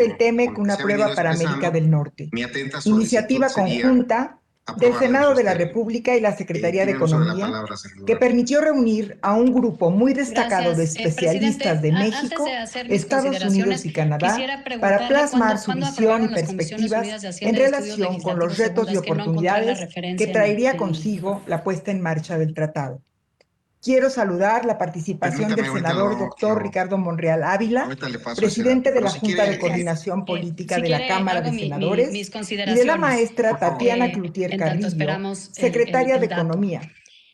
del TEMEC con lo que una se ha venido prueba para América expresando, del Norte. mi atenta Iniciativa solicitud sería conjunta del aprobarla en Senado esos de la términos. República y la Secretaría de Tiene uso de la Economía, palabra, que senadora. permitió reunir a un grupo muy destacado de Gracias, especialistas presidente. de Antes México, de hacer mis Estados Unidos consideraciones, y Canadá quisiera para preguntarle plasmar su cuándo visión y aprobaron las Comisiones perspectivas Unidas de en Hacienda y Estudios relación con los Legislativos retos y Segundas, que no encontré la oportunidades que referencia traería en el- consigo la puesta en marcha del tratado. Quiero saludar la participación del Permítame, ahorita senador doctor Ricardo Monreal Ávila, ahorita le paso ese presidente dato, de pero la si Junta de quiere, Coordinación Política si de la quiere, Cámara hago de mis Senadores y de la consideraciones. maestra Por favor. Tatiana Cloutier En tanto Carrillo, esperamos secretaria el de dato. Economía,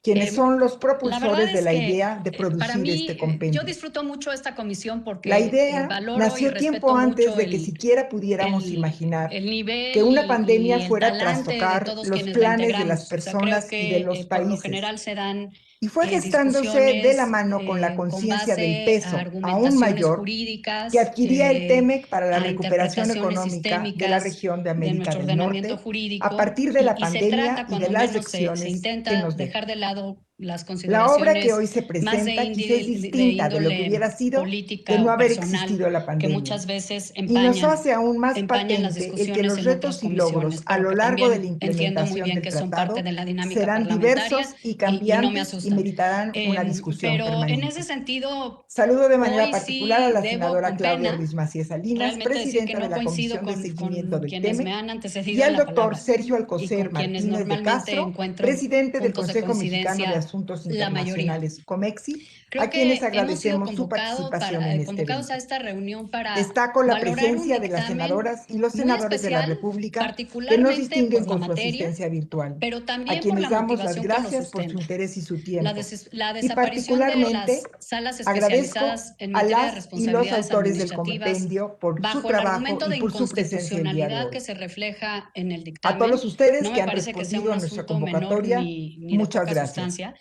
quienes son los La verdad propulsores de es la que idea de para producir mí, este yo compendio. disfruto mucho esta comisión La porque idea valoro y nació tiempo respeto antes mucho de que siquiera pudiéramos imaginar el nivel que una pandemia y el fuera a talante de trastocar todos los quienes la planes de las integramos. O sea, creo personas y de que los por lo países. general se dan Y fue gestándose de la discusiones mano con la con conciencia del base a peso aún argumentaciones mayor jurídicas, que adquiría el TEMEC para la a recuperación interpretaciones económica de la sistémicas región de de América nuestro del ordenamiento Norte jurídico a partir de la y se pandemia trata, y de cuando las menos se lecciones que intenta nos dejó. dejar de lado las La obra que consideraciones hoy se más de presenta quizá es de distinta de lo que índole hubiera sido de política no o haber personal existido la que pandemia. muchas veces Y nos hace aún más empañan las patente el que discusiones los en otras retos y logros comisiones, a pero lo que largo de la también entiendo muy implementación bien del que son parte tratado de la dinámica serán parlamentaria diversos y y no me cambiantes y asustan. meritarán una discusión Pero en permanente. ese sentido, Saludo de manera hoy particular a sí la debo senadora con Claudia pena Ruiz Macías Salinas, realmente decir que presidenta de no la coincido Comisión de Seguimiento con del quienes me TEMEC, han y antecedido al en la doctor palabra Sergio y Alcocer con quienes Martínez de normalmente Castro, encuentro presidente del puntos de Consejo Mexicano de coincidencia Asuntos la mayoría. Internacionales, COMEXI, Creo a quienes que hemos sido agradecemos su participación en este convocados a evento. esta reunión para Destaco la valorar un presencia de las dictamen senadoras y los muy senadores de la especial, República que nos particularmente distinguen por la con su materia, asistencia virtual, pero a también por quienes la damos las motivación que lo gracias por su sustenta. interés y su La tiempo. Y desaparición de particularmente las salas agradezco especializadas en a materia de las y los responsabilidades autores del administrativas compendio por su bajo el trabajo argumento y de por su presencia el día de inconstitucionalidad que hoy. se refleja en el A todos dictamen, ustedes no que me han parece que sea respondido un a nuestra asunto menor convocatoria, ni de muchas poca gracias. sustancia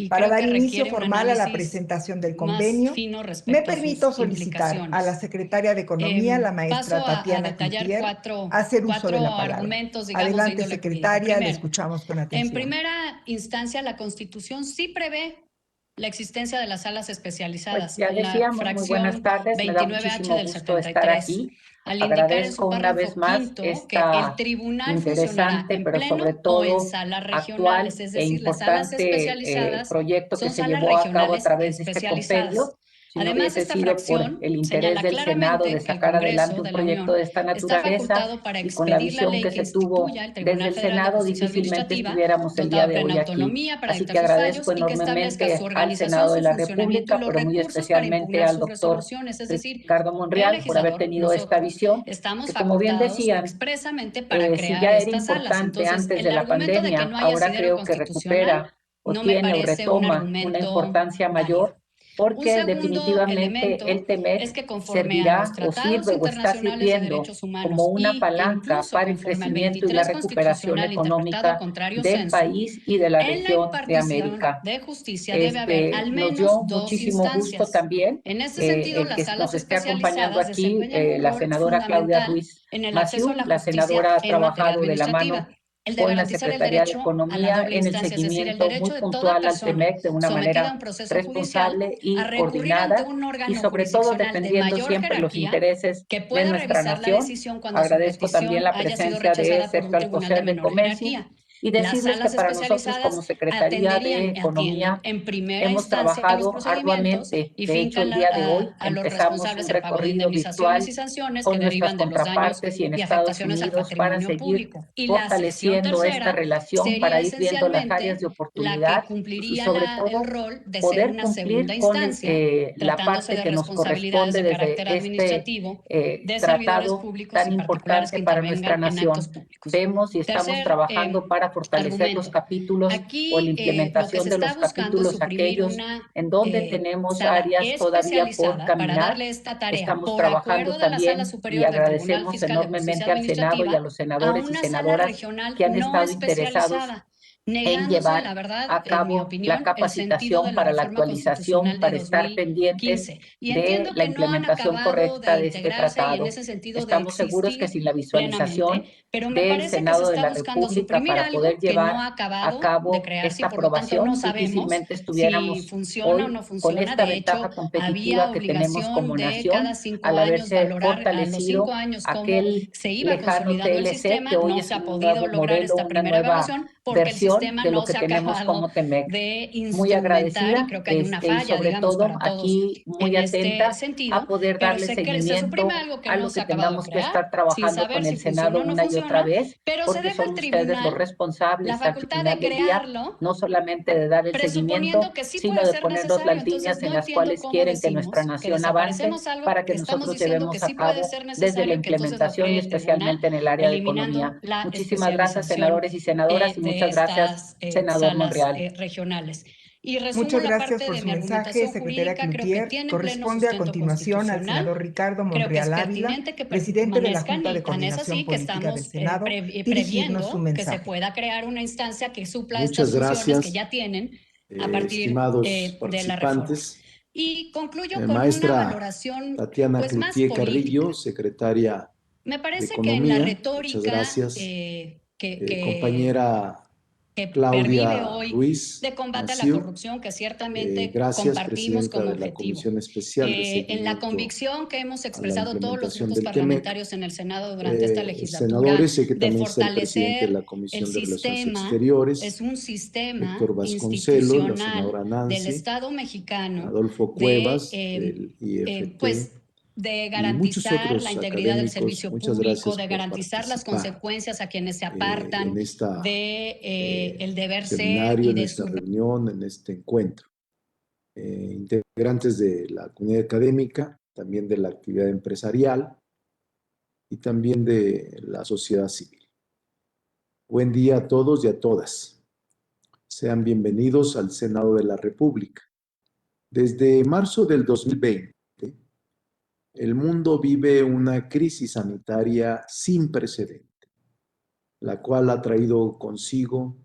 y Para creo dar que inicio requiere un formal a la análisis presentación del más convenio, fino me respecto a permito sus solicitar a la implicaciones. secretaria de Economía, la maestra Paso a Tatiana detallar Cloutier, hacer uso de la palabra. argumentos, digamos, de Adelante, índole jurídico. secretaria, le Primero, escuchamos con en atención. primera instancia, la Constitución sí prevé la existencia de las salas especializadas. Pues ya En la decíamos, muy buenas fracción tardes, me da 29H muchísimo del gusto estar 73, aquí. al indicar en su Agradezco una vez párrafo más quinto que el esta tribunal funcionará interesante, en pero sobre pleno o en todo salas regionales, actual es e decir, las salas importante especializadas proyecto que son se salas llevó a cabo a regionales través de este especializadas. compendio. Si no Además, hubiese esta sido por fracción el interés señala del Senado de claramente que el sacar adelante Congreso un de la proyecto de Unión esta está naturaleza facultado para y con la expedir la visión ley que que se tuvo instituya el desde Tribunal el Federal de Senado, Justicia difícilmente Administrativa, estuviéramos el día dotado de de hoy plena aquí. autonomía para Así dictar que sus fallos agradezco y que establezca su enormemente al organización, Senado de su la funcionamiento y República, los pero muy recursos para especialmente impugnar al sus doctor resoluciones. Es decir, Ricardo el Monreal por haber legislador, tenido esta nosotros, visión, estamos que como bien facultados decían, expresamente para si crear ya era estas salas. importante Entonces, antes el de la argumento de que pandemia, no hay ahora asidero creo que constitucional recupera o no me tiene o parece un retoma una argumento importancia válido. mayor, Un porque segundo definitivamente el elemento es TEMEC que conforme a los servirá o tratados sirve o está internacionales de sirviendo derechos como humanos una e palanca incluso para el conforme al crecimiento y la 23 recuperación constitucional interpretado a económica contrario del sensu, país y de la en la región de impartición América. de justicia debe haber al Nos menos dio dos muchísimo gusto instancias. también En ese sentido, el las que nos salas esté acompañando especializadas aquí desempeñan un la rol senadora Claudia fundamental Ruiz en el acceso a Massieu. la La justicia senadora ha en materia trabajado de la administrativa, mano el de con la garantizar el Secretaría de derecho a la Economía doble en el instancia, es decir, el seguimiento muy derecho de toda puntual al persona TEMEC de una sometida a manera un proceso judicial responsable a y recurrir ante coordinada un y órgano sobre todo jurisdiccional de defendiendo mayor siempre los jerarquía intereses que de pueda nuestra revisar la nación. decisión cuando su Agradezco también petición la haya sido presencia de rechazada por un Sergio tribunal de Alcocer de menor Comeci jerarquía. y Las decirles que salas para nosotros como especializadas Secretaría de atienden Economía en primera hemos instancia los trabajado procedimientos arduamente. y De hecho, fincan el día de hoy a los empezamos responsables un el pago de recorrido indemnizaciones virtual y sanciones que con nuestras derivan de los daños contrapartes y en y Estados afectaciones al Unidos para patrimonio seguir público. Y la sección fortaleciendo esta tercera relación, sería para ir viendo las áreas esencialmente de la que oportunidad y cumpliría sobre el todo rol de ser poder una segunda cumplir con instancia, la tratándose parte de que nos responsabilidades corresponde de desde carácter este administrativo de servidores tratado públicos y tan particulares que importante para nuestra intervengan en actos nación. públicos. Vemos y estamos Tercer trabajando para fortalecer los argumento. capítulos o la Aquí lo que implementación se de está los buscando es capítulos suprimir aquellos una en donde tenemos sala áreas todavía por especializada para caminar. darle esta tarea Estamos por trabajando acuerdo de la Sala también y Superior del Tribunal agradecemos Fiscal de Justicia enormemente al Senado y a Administrativa los a senadores y una sala senadoras regional que han no estado interesados especializada. negándose, llevar la verdad, a en mi cabo la opinión, el sentido de capacitación la para la reforma actualización, constitucional de para estar pendientes 2015. Y de entiendo la que no han implementación acabado de correcta de este integrarse y en tratado. ese sentido de Estamos seguros que sin la existir plenamente, visualización pero me del parece que se Senado de está la buscando República suprimir para poder algo que no ha llevar a acabado de cabo crearse y esta por lo tanto no aprobación, sabemos difícilmente si estuviéramos funciona o hoy no con funciona. esta De hecho, ventaja competitiva había que tenemos como obligación de cada nación 5 al años haberse valorar a los 5 fortalecido años cómo aquel se iba lejano consolidando el TLC, que sistema. hoy No es se ha un podido nuevo lograr modelo, esta una primera nueva evaluación porque el versión sistema de lo no que se ha tenemos acabado como TEMEC. de Muy instrumentar y agradecida, creo que hay una y falla, sobre digamos, todo para todos aquí en muy este atenta a sentido, poder pero darle se suprime seguimiento algo que a no lo se que ha acabado de tengamos que crear, estar sin trabajando con saber si el Senado funciona o no una y otra funciona, vez, pero se porque deja al son ustedes los tribunal la responsables al facultad de final del día, crearlo, no solamente de dar el presuponiendo seguimiento, que sí sino puede de ser ponernos necesario. las Entonces, líneas no en las entiendo cuales cómo quieren que nuestra decimos que nación avance desaparecemos algo para que que estamos nosotros diciendo que llevemos a sí puede cabo ser desde la necesario y que entonces lo implementación cree y el tribunal, especialmente en el área de eliminando economía. la Muchísimas gracias, especialización senadores y senadoras, y de muchas gracias, estas senador salas Monreal. regionales. Y resumo Muchas la gracias parte por de su mi mensaje, argumentación secretaria jurídica. Creo que Cloutier. tiene pleno Corresponde a sustento continuación al constitucional. senador Ricardo Creo que es Monreal Ávila, pertinente que presidente de la permanezcan Junta de y tan es Coordinación así que Política del estamos Senado, dirigirnos su previendo que se mensaje. pueda crear una instancia que supla estas Muchas funciones que gracias, ya tienen a partir estimados de la reforma. participantes. Y concluyo con una Maestra valoración Tatiana pues más Cloutier política. Carrillo, secretaria Me de parece que en la Economía. Muchas retórica gracias. que Compañera pervive Claudia hoy Ruiz de combate a la Massieu. corrupción, que ciertamente Gracias, compartimos presidenta como de la objetivo. Comisión Especial de En la Seguimiento convicción que hemos a la expresado todos los implementación grupos del TEMEC. parlamentarios en el Senado durante esta legislatura, Senadores, sé que de también está el presidente de fortalecer la el Comisión de Relaciones sistema, Exteriores, es un sistema Héctor Vasconcelos, la senadora institucional del Nancy, Estado mexicano Adolfo Cuevas, del IFT, pues de y muchos garantizar la otros integridad del académicos. servicio Muchas público, gracias de por garantizar las participar consecuencias a quienes se en apartan esta de el deber ser seminario, y en de esta su reunión, en este encuentro. Integrantes de la comunidad académica, también de la actividad empresarial y también de la sociedad civil. Buen día a todos y a todas. Sean bienvenidos al Senado de la República. Desde marzo del 2020, el mundo vive una crisis sanitaria sin precedente, la cual ha traído consigo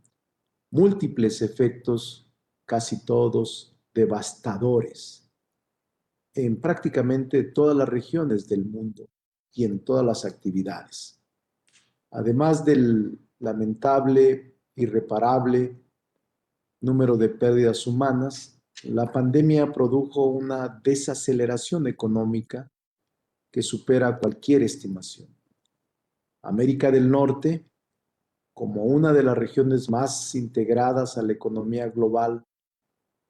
múltiples efectos, casi todos devastadores, en prácticamente todas las regiones del mundo y en todas las actividades. Además del lamentable, irreparable número de pérdidas humanas, la pandemia produjo una desaceleración económica que supera cualquier estimación. América del Norte, como una de las regiones más integradas a la economía global,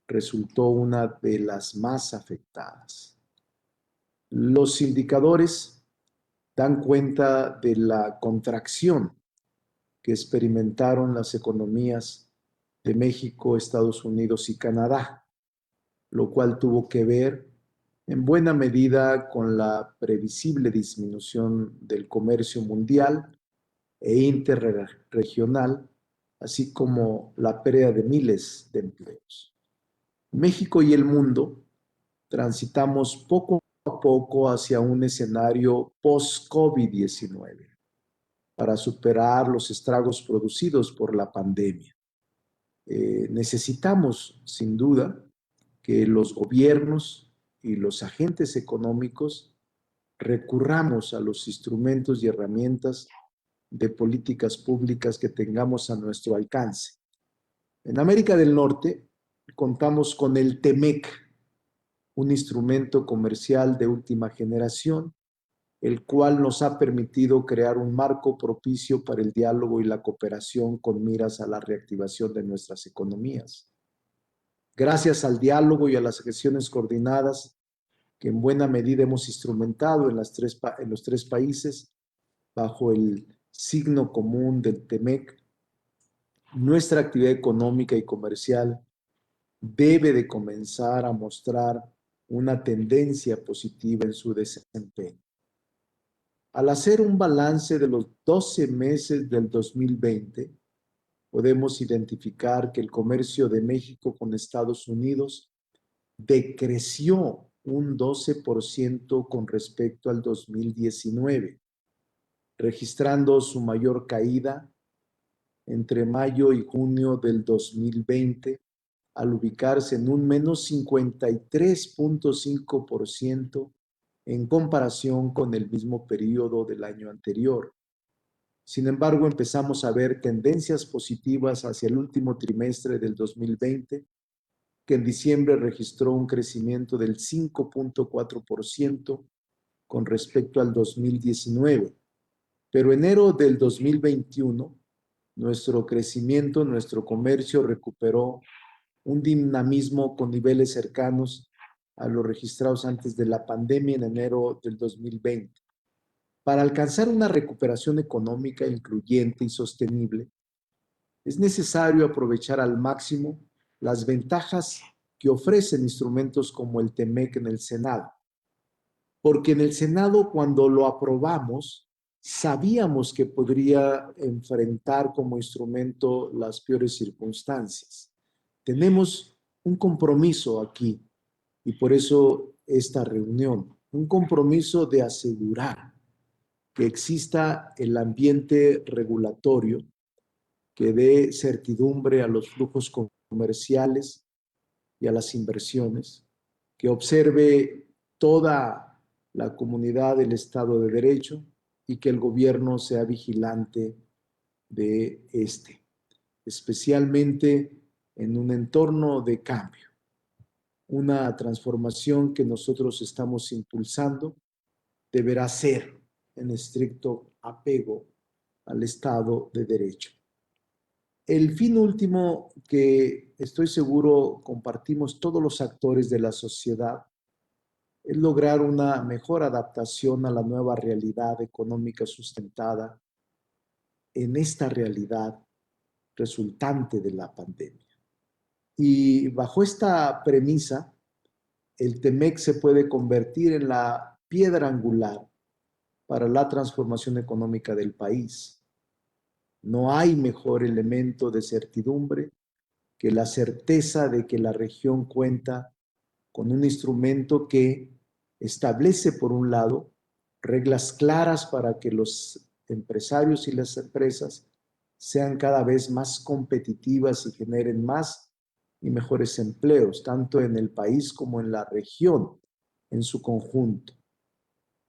resultó una de las más afectadas. Los indicadores dan cuenta de la contracción que experimentaron las economías de México, Estados Unidos y Canadá, lo cual tuvo que ver en buena medida con la previsible disminución del comercio mundial e interregional, así como la pérdida de miles de empleos. México y el mundo transitamos poco a poco hacia un escenario post-COVID-19 para superar los estragos producidos por la pandemia. Necesitamos, sin duda, que los gobiernos y los agentes económicos recurramos a los instrumentos y herramientas de políticas públicas que tengamos a nuestro alcance. En América del Norte contamos con el TEMEC, un instrumento comercial de última generación, el cual nos ha permitido crear un marco propicio para el diálogo y la cooperación con miras a la reactivación de nuestras economías. Gracias al diálogo y a las acciones coordinadas que en buena medida hemos instrumentado en los tres países bajo el signo común del TEMEC, nuestra actividad económica y comercial debe de comenzar a mostrar una tendencia positiva en su desempeño. Al hacer un balance de los 12 meses del 2020, podemos identificar que el comercio de México con Estados Unidos decreció un 12% con respecto al 2019, registrando su mayor caída entre mayo y junio del 2020, al ubicarse en un menos 53.5% en comparación con el mismo periodo del año anterior. Sin embargo, empezamos a ver tendencias positivas hacia el último trimestre del 2020, que en diciembre registró un crecimiento del 5.4% con respecto al 2019. Pero enero del 2021, nuestro crecimiento, nuestro comercio recuperó un dinamismo con niveles cercanos a los registrados antes de la pandemia en enero del 2020. Para alcanzar una recuperación económica incluyente y sostenible, es necesario aprovechar al máximo las ventajas que ofrecen instrumentos como el TEMEC en el Senado. Porque en el Senado, cuando lo aprobamos, sabíamos que podría enfrentar como instrumento las peores circunstancias. Tenemos un compromiso aquí y por eso esta reunión, un compromiso de asegurar que exista el ambiente regulatorio que dé certidumbre a los flujos comerciales y a las inversiones, que observe toda la comunidad del Estado de Derecho y que el gobierno sea vigilante de este, especialmente en un entorno de cambio, una transformación que nosotros estamos impulsando deberá ser en estricto apego al Estado de Derecho. El fin último que estoy seguro compartimos todos los actores de la sociedad es lograr una mejor adaptación a la nueva realidad económica sustentada en esta realidad resultante de la pandemia. Y bajo esta premisa, el TEMEC se puede convertir en la piedra angular para la transformación económica del país. No hay mejor elemento de certidumbre que la certeza de que la región cuenta con un instrumento que establece, por un lado, reglas claras para que los empresarios y las empresas sean cada vez más competitivas y generen más y mejores empleos, tanto en el país como en la región en su conjunto.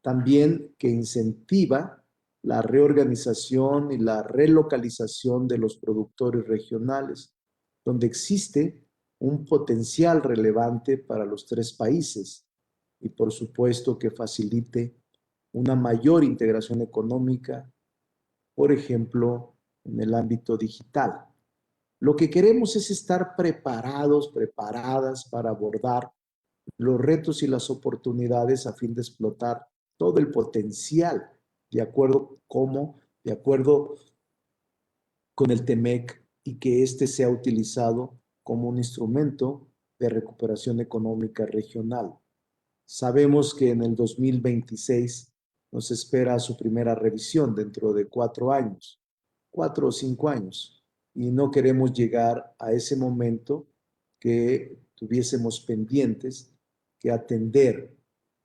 También que incentiva la reorganización y la relocalización de los productores regionales, donde existe un potencial relevante para los tres países y por supuesto que facilite una mayor integración económica, por ejemplo, en el ámbito digital. Lo que queremos es estar preparados, preparadas para abordar los retos y las oportunidades a fin de explotar todo el potencial de acuerdo con el TEMEC y que éste sea utilizado como un instrumento de recuperación económica regional. Sabemos que en el 2026 nos espera su primera revisión dentro de 4 años, 4 o 5 años, y no queremos llegar a ese momento que tuviésemos pendientes que atender.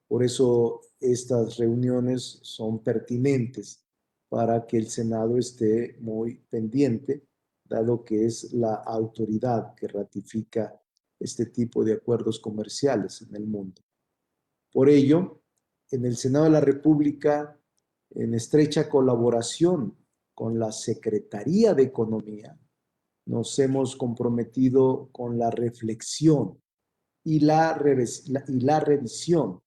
Por eso estas reuniones son pertinentes para que el Senado esté muy pendiente, dado que es la autoridad que ratifica este tipo de acuerdos comerciales en el mundo. Por ello, en el Senado de la República, en estrecha colaboración con la Secretaría de Economía, nos hemos comprometido con la reflexión y la revisión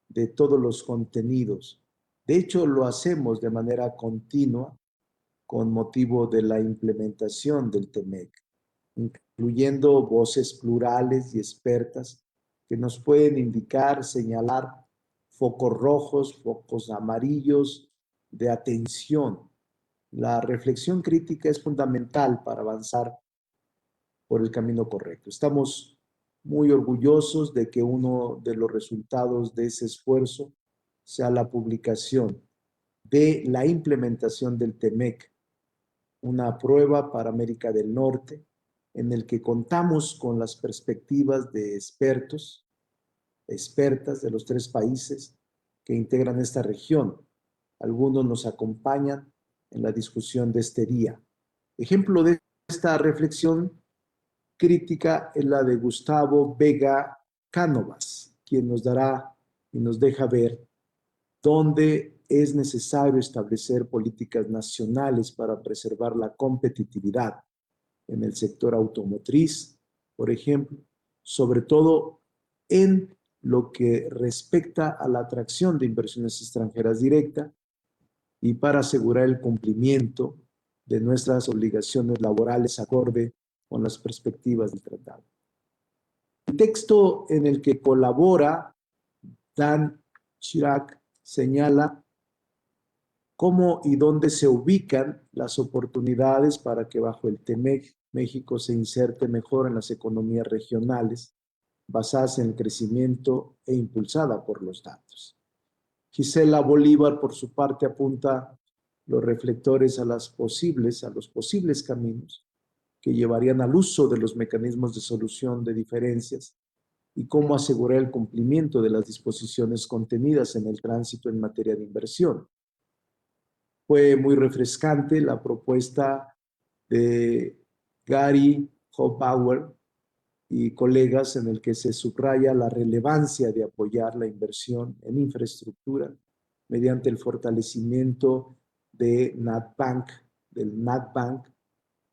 de todos los contenidos. De hecho, lo hacemos de manera continua con motivo de la implementación del TEMEC, incluyendo voces plurales y expertas que nos pueden indicar, señalar focos rojos, focos amarillos de atención. La reflexión crítica es fundamental para avanzar por el camino correcto. Estamos muy orgullosos de que uno de los resultados de ese esfuerzo sea la publicación de la implementación del TEMEC, una prueba para América del Norte, en el que contamos con las perspectivas de expertos, expertas de los 3 países que integran esta región. Algunos nos acompañan en la discusión de este día. Ejemplo de esta reflexión crítica es la de Gustavo Vega Cánovas, quien nos dará y nos deja ver dónde es necesario establecer políticas nacionales para preservar la competitividad en el sector automotriz, por ejemplo, sobre todo en lo que respecta a la atracción de inversiones extranjeras directas y para asegurar el cumplimiento de nuestras obligaciones laborales acorde con las perspectivas del tratado. El texto en el que colabora Dan Chirac señala cómo y dónde se ubican las oportunidades para que bajo el TEMEC México se inserte mejor en las economías regionales basadas en el crecimiento e impulsada por los datos. Gisela Bolívar, por su parte, apunta los reflectores a los posibles caminos que llevarían al uso de los mecanismos de solución de diferencias y cómo asegurar el cumplimiento de las disposiciones contenidas en el tránsito en materia de inversión. Fue muy refrescante la propuesta de Gary Hofbauer y colegas en el que se subraya la relevancia de apoyar la inversión en infraestructura mediante el fortalecimiento del NatBank,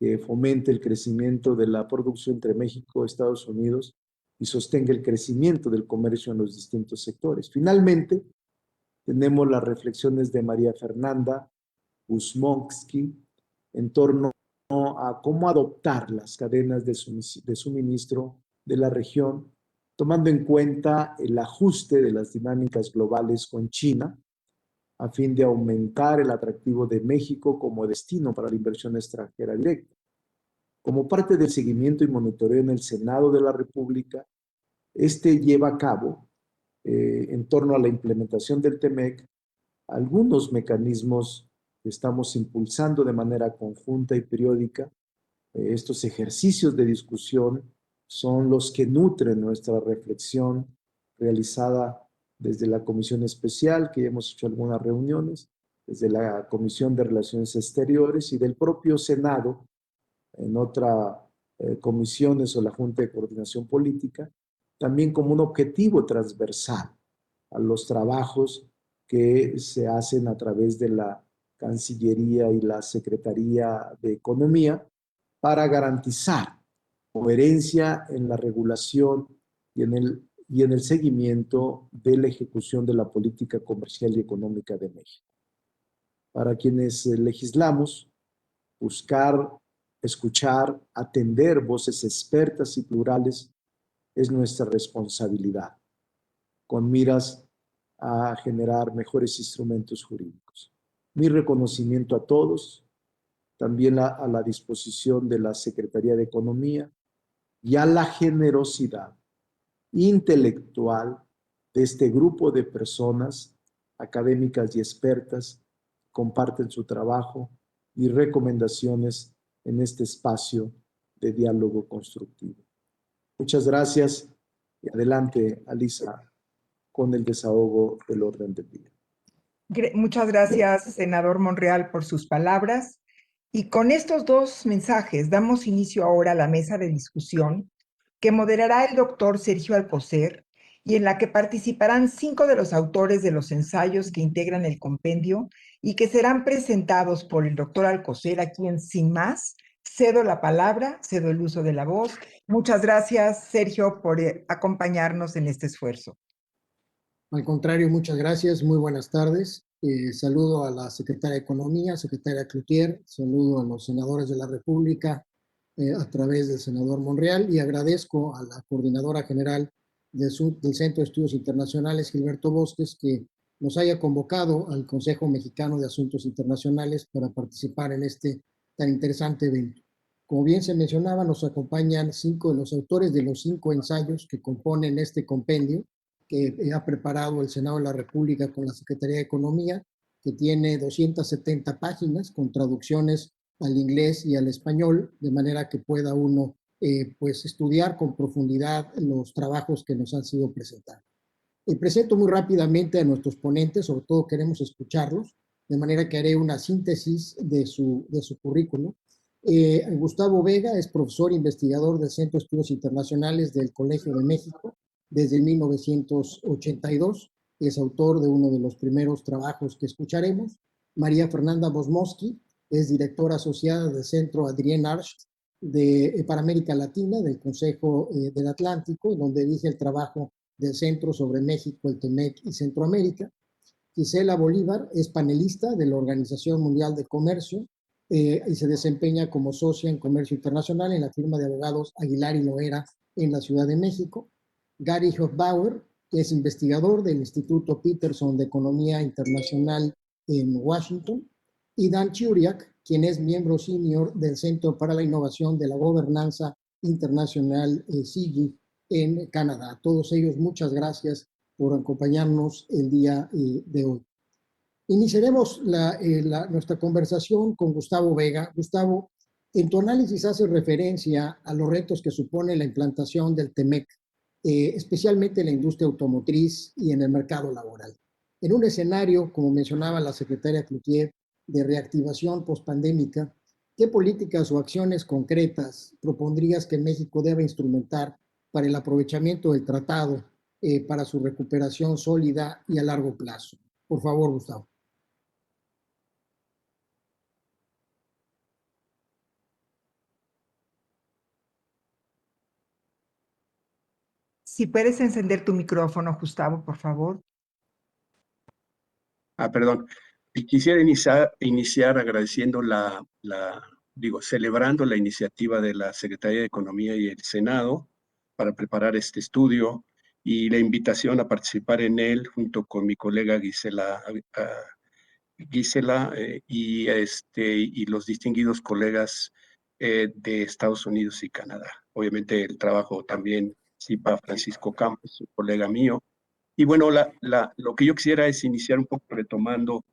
que fomente el crecimiento de la producción entre México y Estados Unidos y sostenga el crecimiento del comercio en los distintos sectores. Finalmente, tenemos las reflexiones de María Fernanda Usmonski en torno a cómo adoptar las cadenas de suministro de la región, tomando en cuenta el ajuste de las dinámicas globales con China, a fin de aumentar el atractivo de México como destino para la inversión extranjera directa. Como parte del seguimiento y monitoreo en el Senado de la República, este lleva a cabo, en torno a la implementación del TEMEC, algunos mecanismos que estamos impulsando de manera conjunta y periódica. Estos ejercicios de discusión son los que nutren nuestra reflexión realizada desde la Comisión Especial, que ya hemos hecho algunas reuniones, desde la Comisión de Relaciones Exteriores y del propio Senado, en otras comisiones o la Junta de Coordinación Política, también como un objetivo transversal a los trabajos que se hacen a través de la Cancillería y la Secretaría de Economía para garantizar coherencia en la regulación y en el seguimiento de la ejecución de la política comercial y económica de México. Para quienes legislamos, buscar, escuchar, atender voces expertas y plurales es nuestra responsabilidad, con miras a generar mejores instrumentos jurídicos. Mi reconocimiento a todos, también a la disposición de la Secretaría de Economía y a la generosidad intelectual de este grupo de personas académicas y expertas que comparten su trabajo y recomendaciones en este espacio de diálogo constructivo. Muchas gracias y adelante, Alisa, con el desahogo del orden del día. Muchas gracias, senador Monreal, por sus palabras. Y con estos dos mensajes damos inicio ahora a la mesa de discusión que moderará el doctor Sergio Alcocer y en la que participarán 5 de los autores de los ensayos que integran el compendio y que serán presentados por el doctor Alcocer, a quien sin más cedo la palabra, cedo el uso de la voz. Muchas gracias, Sergio, por acompañarnos en este esfuerzo. Al contrario, muchas gracias. Muy buenas tardes. Saludo a la secretaria de Economía, secretaria Cloutier, saludo a los senadores de la República a través del senador Monreal y agradezco a la coordinadora general del Centro de Estudios Internacionales, Gilberto Bosques, que nos haya convocado al Consejo Mexicano de Asuntos Internacionales para participar en este tan interesante evento. Como bien se mencionaba, nos acompañan 5 de los autores de los 5 ensayos que componen este compendio que ha preparado el Senado de la República con la Secretaría de Economía, que tiene 270 páginas con traducciones al inglés y al español, de manera que pueda uno pues estudiar con profundidad los trabajos que nos han sido presentados. Presento muy rápidamente a nuestros ponentes, sobre todo queremos escucharlos, de manera que haré una síntesis de su currículo. Gustavo Vega es profesor investigador del Centro de Estudios Internacionales del Colegio de México desde 1982. Es autor de uno de los primeros trabajos que escucharemos. María Fernanda Bosmosky es directora asociada del Centro Adrien Archt para América Latina del Consejo del Atlántico, donde dirige el trabajo del Centro sobre México, el TEMEC y Centroamérica. Gisela Bolívar es panelista de la Organización Mundial de Comercio y se desempeña como socia en comercio internacional en la firma de abogados Aguilar y Loera en la Ciudad de México. Gary Hofbauer es investigador del Instituto Peterson de Economía Internacional en Washington. Y Dan Chiuriak, quien es miembro senior del Centro para la Innovación de la Gobernanza Internacional CIGI en Canadá. A todos ellos, muchas gracias por acompañarnos el día de hoy. Iniciaremos nuestra conversación con Gustavo Vega. Gustavo, en tu análisis hace referencia a los retos que supone la implantación del TEMEC, especialmente en la industria automotriz y en el mercado laboral. En un escenario, como mencionaba la secretaria Cloutier, de reactivación pospandémica, ¿qué políticas o acciones concretas propondrías que México debe instrumentar para el aprovechamiento del tratado para su recuperación sólida y a largo plazo? Por favor, Gustavo. Si puedes encender tu micrófono, Gustavo, por favor. Perdón. Y quisiera iniciar agradeciendo celebrando la iniciativa de la Secretaría de Economía y el Senado para preparar este estudio y la invitación a participar en él junto con mi colega Gisela y los distinguidos colegas de Estados Unidos y Canadá. Obviamente el trabajo también para Francisco Campos, un colega mío. Y bueno, lo que yo quisiera es iniciar un poco retomando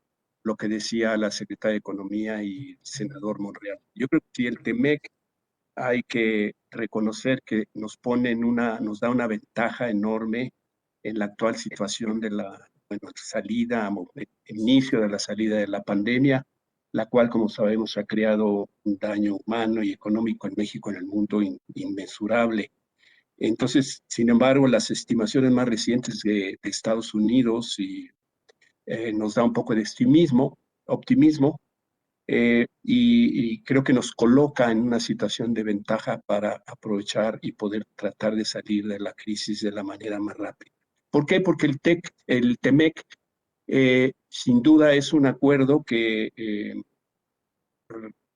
lo que decía la secretaria de Economía y el senador Monreal. Yo creo que si el TEMEC hay que reconocer que nos da una ventaja enorme en la actual situación de inicio de la salida de la pandemia, la cual, como sabemos, ha creado un daño humano y económico en México y en el mundo inmensurable. Entonces, sin embargo, las estimaciones más recientes de Estados Unidos nos da un poco de optimismo, y creo que nos coloca en una situación de ventaja para aprovechar y poder tratar de salir de la crisis de la manera más rápida. ¿Por qué? Porque el TEMEC sin duda es un acuerdo que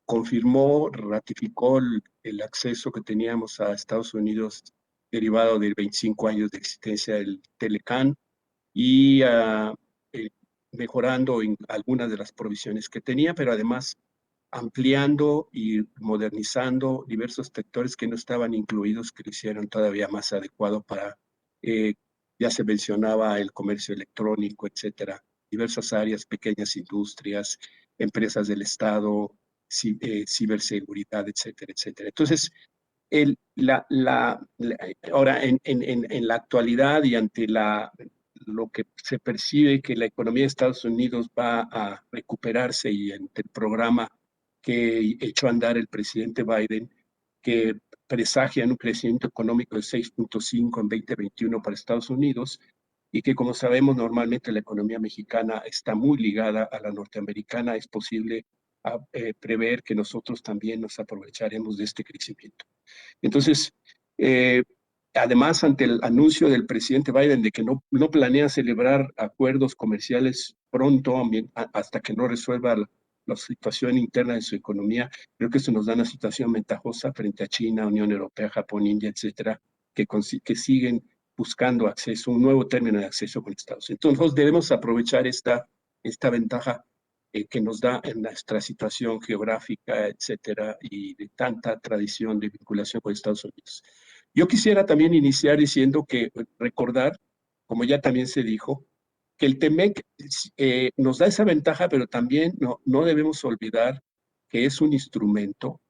confirmó, ratificó el acceso que teníamos a Estados Unidos derivado de 25 años de existencia del Telecán y mejorando en algunas de las provisiones que tenía, pero además ampliando y modernizando diversos sectores que no estaban incluidos, que lo hicieron todavía más adecuado para, ya se mencionaba, el comercio electrónico, etcétera, diversas áreas, pequeñas industrias, empresas del Estado, ciberseguridad, etcétera, etcétera. Entonces, ahora, en la actualidad y ante lo que se percibe que la economía de Estados Unidos va a recuperarse y ante el programa que echó a andar el presidente Biden, que presagian un crecimiento económico de 6.5 en 2021 para Estados Unidos, y que, como sabemos, normalmente la economía mexicana está muy ligada a la norteamericana, es posible prever que nosotros también nos aprovecharemos de este crecimiento. Entonces, además, ante el anuncio del presidente Biden de que no planea celebrar acuerdos comerciales pronto, hasta que no resuelva la situación interna de su economía, creo que eso nos da una situación ventajosa frente a China, Unión Europea, Japón, India, etcétera, que siguen buscando acceso, un nuevo término de acceso con Estados Unidos. Entonces, nosotros debemos aprovechar esta ventaja que nos da en nuestra situación geográfica, etcétera, y de tanta tradición de vinculación con Estados Unidos. Yo quisiera también iniciar diciendo recordar, como ya también se dijo, que el TEMEC nos da esa ventaja, pero también no debemos olvidar que es un instrumento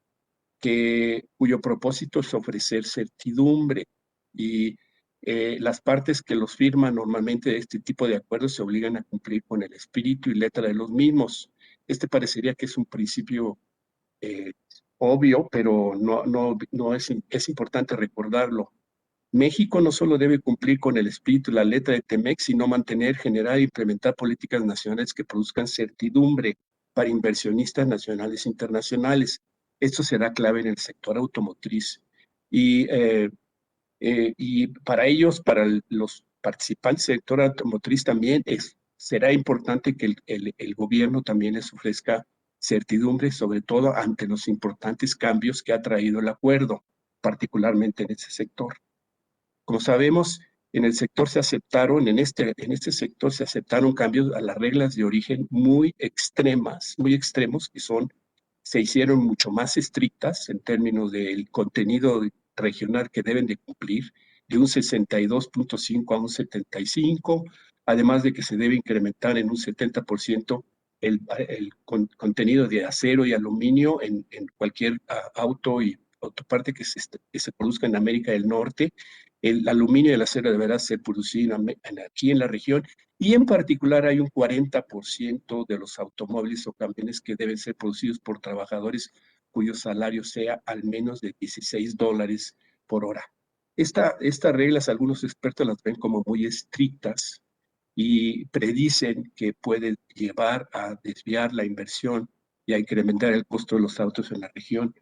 cuyo propósito es ofrecer certidumbre, y las partes que los firman normalmente de este tipo de acuerdos se obligan a cumplir con el espíritu y letra de los mismos. Parecería que es un principio obvio, pero no es importante recordarlo. México no solo debe cumplir con el espíritu y la letra de TEMEC, sino mantener, generar e implementar políticas nacionales que produzcan certidumbre para inversionistas nacionales e internacionales. Esto será clave en el sector automotriz. Y para ellos, para los participantes del sector automotriz también será importante que el gobierno también les ofrezca certidumbre, sobre todo ante los importantes cambios que ha traído el acuerdo, particularmente en ese sector. Como sabemos, en el sector se aceptaron, en este sector se aceptaron cambios a las reglas de origen muy extremos, que se hicieron mucho más estrictas en términos del contenido regional que deben de cumplir, de un 62.5 a un 75, además de que se debe incrementar en un 70% el contenido de acero y aluminio en cualquier auto y autoparte que se produzca en América del Norte. El aluminio y el acero deberá ser producido aquí en la región, y en particular hay un 40% de los automóviles o camiones que deben ser producidos por trabajadores cuyo salario sea al menos de $16 por hora. Estas reglas algunos expertos las ven como muy estrictas y predicen que pueden llevar a desviar la inversión y a incrementar el costo de los autos en la región.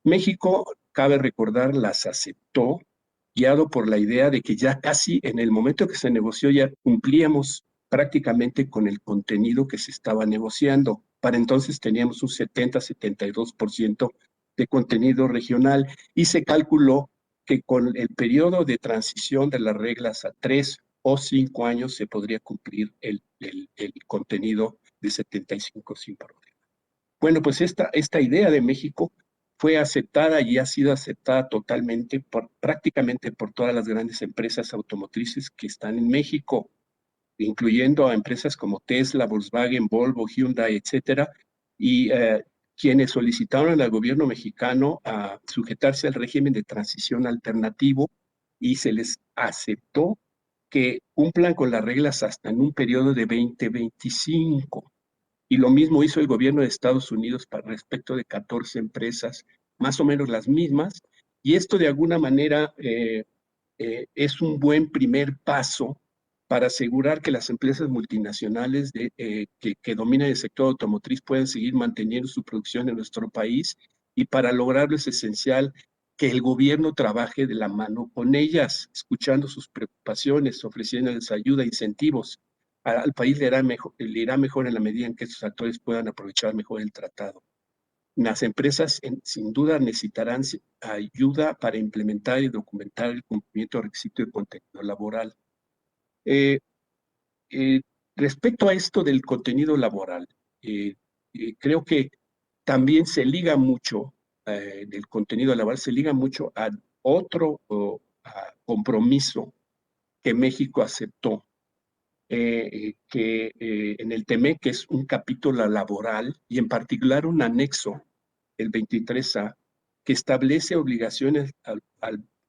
México, cabe recordar, las aceptó, guiado por la idea de que ya casi en el momento que se negoció ya cumplíamos prácticamente con el contenido que se estaba negociando. Para entonces teníamos un 70-72% de contenido regional y se calculó que con el periodo de transición de las reglas a 3 o 5 años se podría cumplir el contenido de 75 sin problema. Bueno, pues esta idea de México fue aceptada y ha sido aceptada totalmente, prácticamente por todas las grandes empresas automotrices que están en México, incluyendo a empresas como Tesla, Volkswagen, Volvo, Hyundai, etcétera, y quienes solicitaron al gobierno mexicano a sujetarse al régimen de transición alternativo, y se les aceptó que cumplan con las reglas hasta en un periodo de 2025. Y lo mismo hizo el gobierno de Estados Unidos para respecto de 14 empresas, más o menos las mismas. Y esto de alguna manera es un buen primer paso para asegurar que las empresas multinacionales que dominan el sector automotriz puedan seguir manteniendo su producción en nuestro país, y para lograrlo es esencial que el gobierno trabaje de la mano con ellas, escuchando sus preocupaciones, ofreciéndoles ayuda, incentivos. Al país le irá mejor en la medida en que estos actores puedan aprovechar mejor el tratado. Las empresas sin duda necesitarán ayuda para implementar y documentar el cumplimiento del requisito de contenido laboral. Respecto a esto del contenido laboral, creo que también se liga mucho, del contenido laboral, se liga mucho a otro compromiso que México aceptó, que en el TEMEC, que es un capítulo laboral y en particular un anexo, el 23A, que establece obligaciones,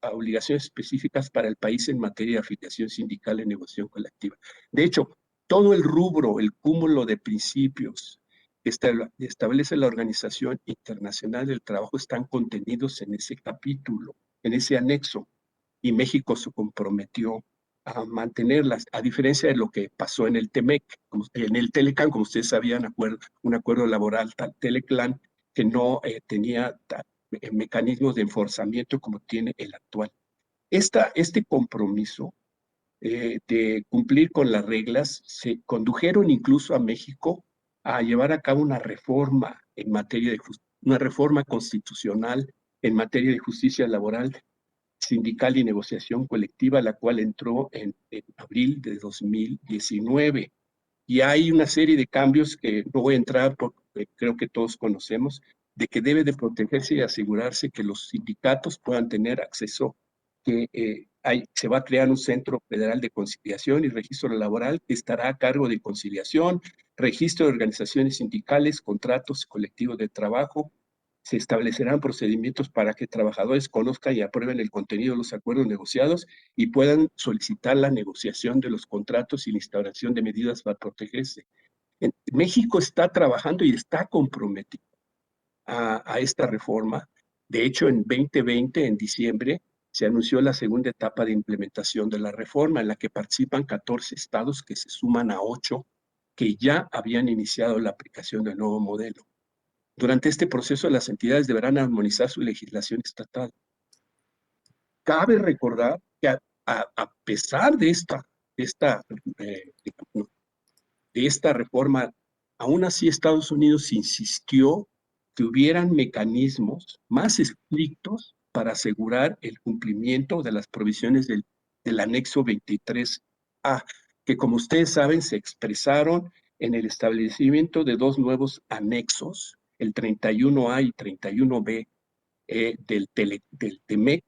obligaciones específicas para el país en materia de afiliación sindical y negociación colectiva. De hecho, todo el rubro, el cúmulo de principios que establece la Organización Internacional del Trabajo están contenidos en ese capítulo, en ese anexo, y México se comprometió a mantenerlas, a diferencia de lo que pasó en el TEMEC, en el Telecán, como ustedes sabían, un acuerdo laboral, Telecán, que no tenía mecanismos de enforzamiento como tiene el actual. Este compromiso de cumplir con las reglas se condujeron incluso a México a llevar a cabo una reforma en materia de una reforma constitucional en materia de justicia laboral, sindical y negociación colectiva, la cual entró en abril de 2019. Y hay una serie de cambios que no voy a entrar porque creo que todos conocemos, de que debe de protegerse y asegurarse que los sindicatos puedan tener acceso, que se va a crear un Centro Federal de Conciliación y Registro Laboral que estará a cargo de conciliación, registro de organizaciones sindicales, contratos colectivos de trabajo. Se establecerán procedimientos para que trabajadores conozcan y aprueben el contenido de los acuerdos negociados y puedan solicitar la negociación de los contratos y la instauración de medidas para protegerse. México está trabajando y está comprometido a esta reforma. De hecho, en 2020, en diciembre, se anunció la segunda etapa de implementación de la reforma, en la que participan 14 estados que se suman a 8 que ya habían iniciado la aplicación del nuevo modelo. Durante este proceso, las entidades deberán armonizar su legislación estatal. Cabe recordar que a pesar de esta reforma, aún así Estados Unidos insistió que hubieran mecanismos más estrictos para asegurar el cumplimiento de las provisiones del anexo 23A, que como ustedes saben se expresaron en el establecimiento de 2 nuevos anexos, el 31A y 31B del TEMEC,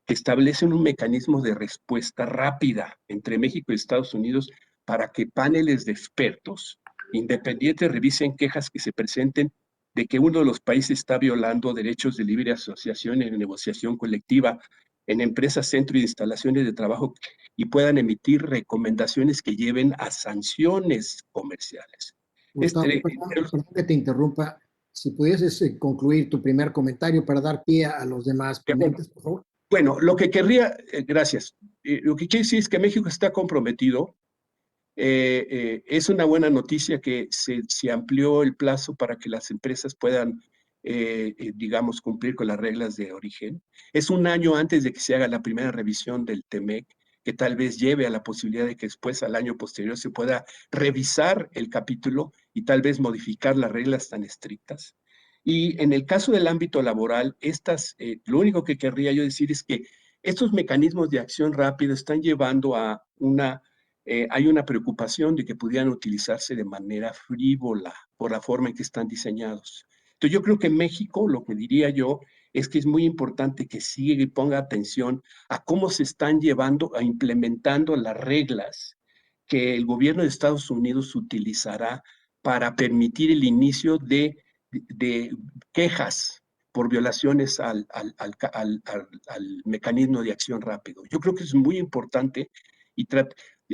que establecen un mecanismo de respuesta rápida entre México y Estados Unidos para que paneles de expertos independientes revisen quejas que se presenten de que uno de los países está violando derechos de libre asociación en negociación colectiva en empresas, centros y instalaciones de trabajo y puedan emitir recomendaciones que lleven a sanciones comerciales. Gustavo, perdón que te interrumpa. Si pudieses concluir tu primer comentario para dar pie a los demás ponentes, por favor. Bueno, lo que querría, gracias, lo que quiero decir es que México está comprometido. Es una buena noticia que se amplió el plazo para que las empresas puedan, digamos, cumplir con las reglas de origen. Es un año antes de que se haga la primera revisión del TEMEC, que tal vez lleve a la posibilidad de que después, al año posterior, se pueda revisar el capítulo y tal vez modificar las reglas tan estrictas. Y en el caso del ámbito laboral, lo único que querría yo decir es que estos mecanismos de acción rápida están llevando a hay una preocupación de que pudieran utilizarse de manera frívola por la forma en que están diseñados. Entonces yo creo que en México, lo que diría yo, es que es muy importante que siga y ponga atención a cómo se están llevando, a implementando las reglas que el gobierno de Estados Unidos utilizará para permitir el inicio de quejas por violaciones al mecanismo de acción rápido. Yo creo que es muy importante y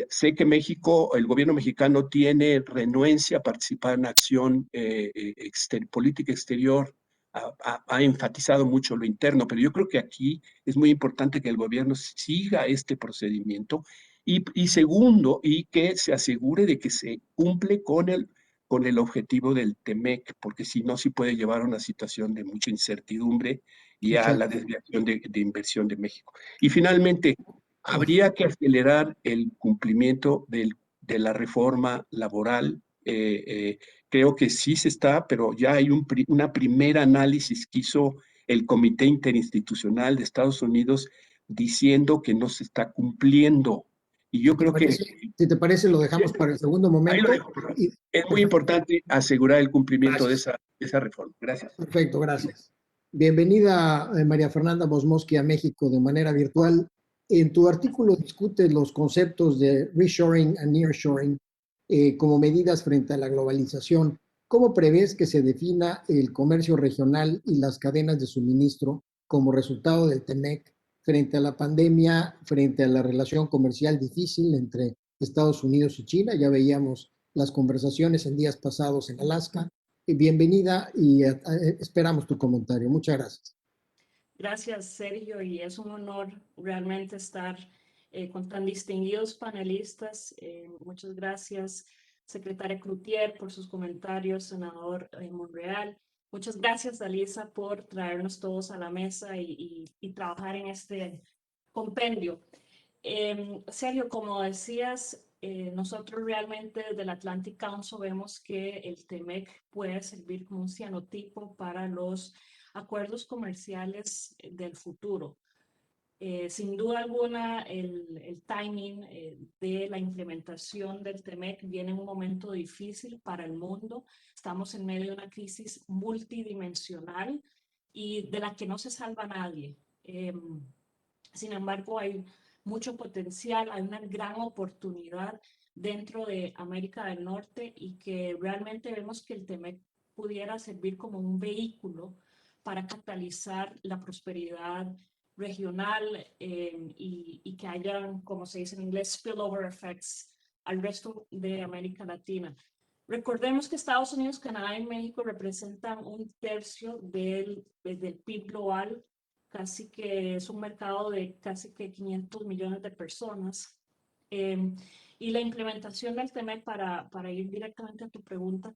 sé que México, el gobierno mexicano tiene renuencia a participar en acción política exterior, ha enfatizado mucho lo interno, pero yo creo que aquí es muy importante que el gobierno siga este procedimiento y segundo, y que se asegure de que se cumple con el objetivo del TEMEC, porque si no, sí puede llevar a una situación de mucha incertidumbre y a la desviación de inversión de México. Y finalmente, habría que acelerar el cumplimiento de la reforma laboral. Creo que sí se está, pero ya hay una primera análisis que hizo el Comité Interinstitucional de Estados Unidos diciendo que no se está cumpliendo. Y yo creo que... Si te parece, lo dejamos para el segundo momento. Es muy importante asegurar el cumplimiento de esa reforma. Gracias. Perfecto, gracias. Bienvenida, María Fernanda Bosmosky, a México de manera virtual. En tu artículo discutes los conceptos de reshoring and nearshoring como medidas frente a la globalización. ¿Cómo prevés que se defina el comercio regional y las cadenas de suministro como resultado del TEMEC frente a la pandemia, frente a la relación comercial difícil entre Estados Unidos y China? Ya veíamos las conversaciones en días pasados en Alaska. Bienvenida y esperamos tu comentario. Muchas gracias. Gracias, Sergio, y es un honor realmente estar con tan distinguidos panelistas. Muchas gracias, secretaria Cloutier, por sus comentarios, senador Monreal. Muchas gracias, Alisa, por traernos todos a la mesa y trabajar en este compendio. Sergio, como decías, nosotros realmente desde el Atlantic Council vemos que el TEMEC puede servir como un cianotipo para los acuerdos comerciales del futuro. Sin duda alguna, el timing de la implementación del TEMEC viene en un momento difícil para el mundo. Estamos en medio de una crisis multidimensional y de la que no se salva nadie. Sin embargo, hay mucho potencial, hay una gran oportunidad dentro de América del Norte y que realmente vemos que el TEMEC pudiera servir como un vehículo para catalizar la prosperidad regional y que haya, como se dice en inglés, spillover effects al resto de América Latina. Recordemos que Estados Unidos, Canadá y México representan 1/3 del PIB global, casi que es un mercado de casi que 500 millones de personas. Y la implementación del TEMEC, para ir directamente a tu pregunta,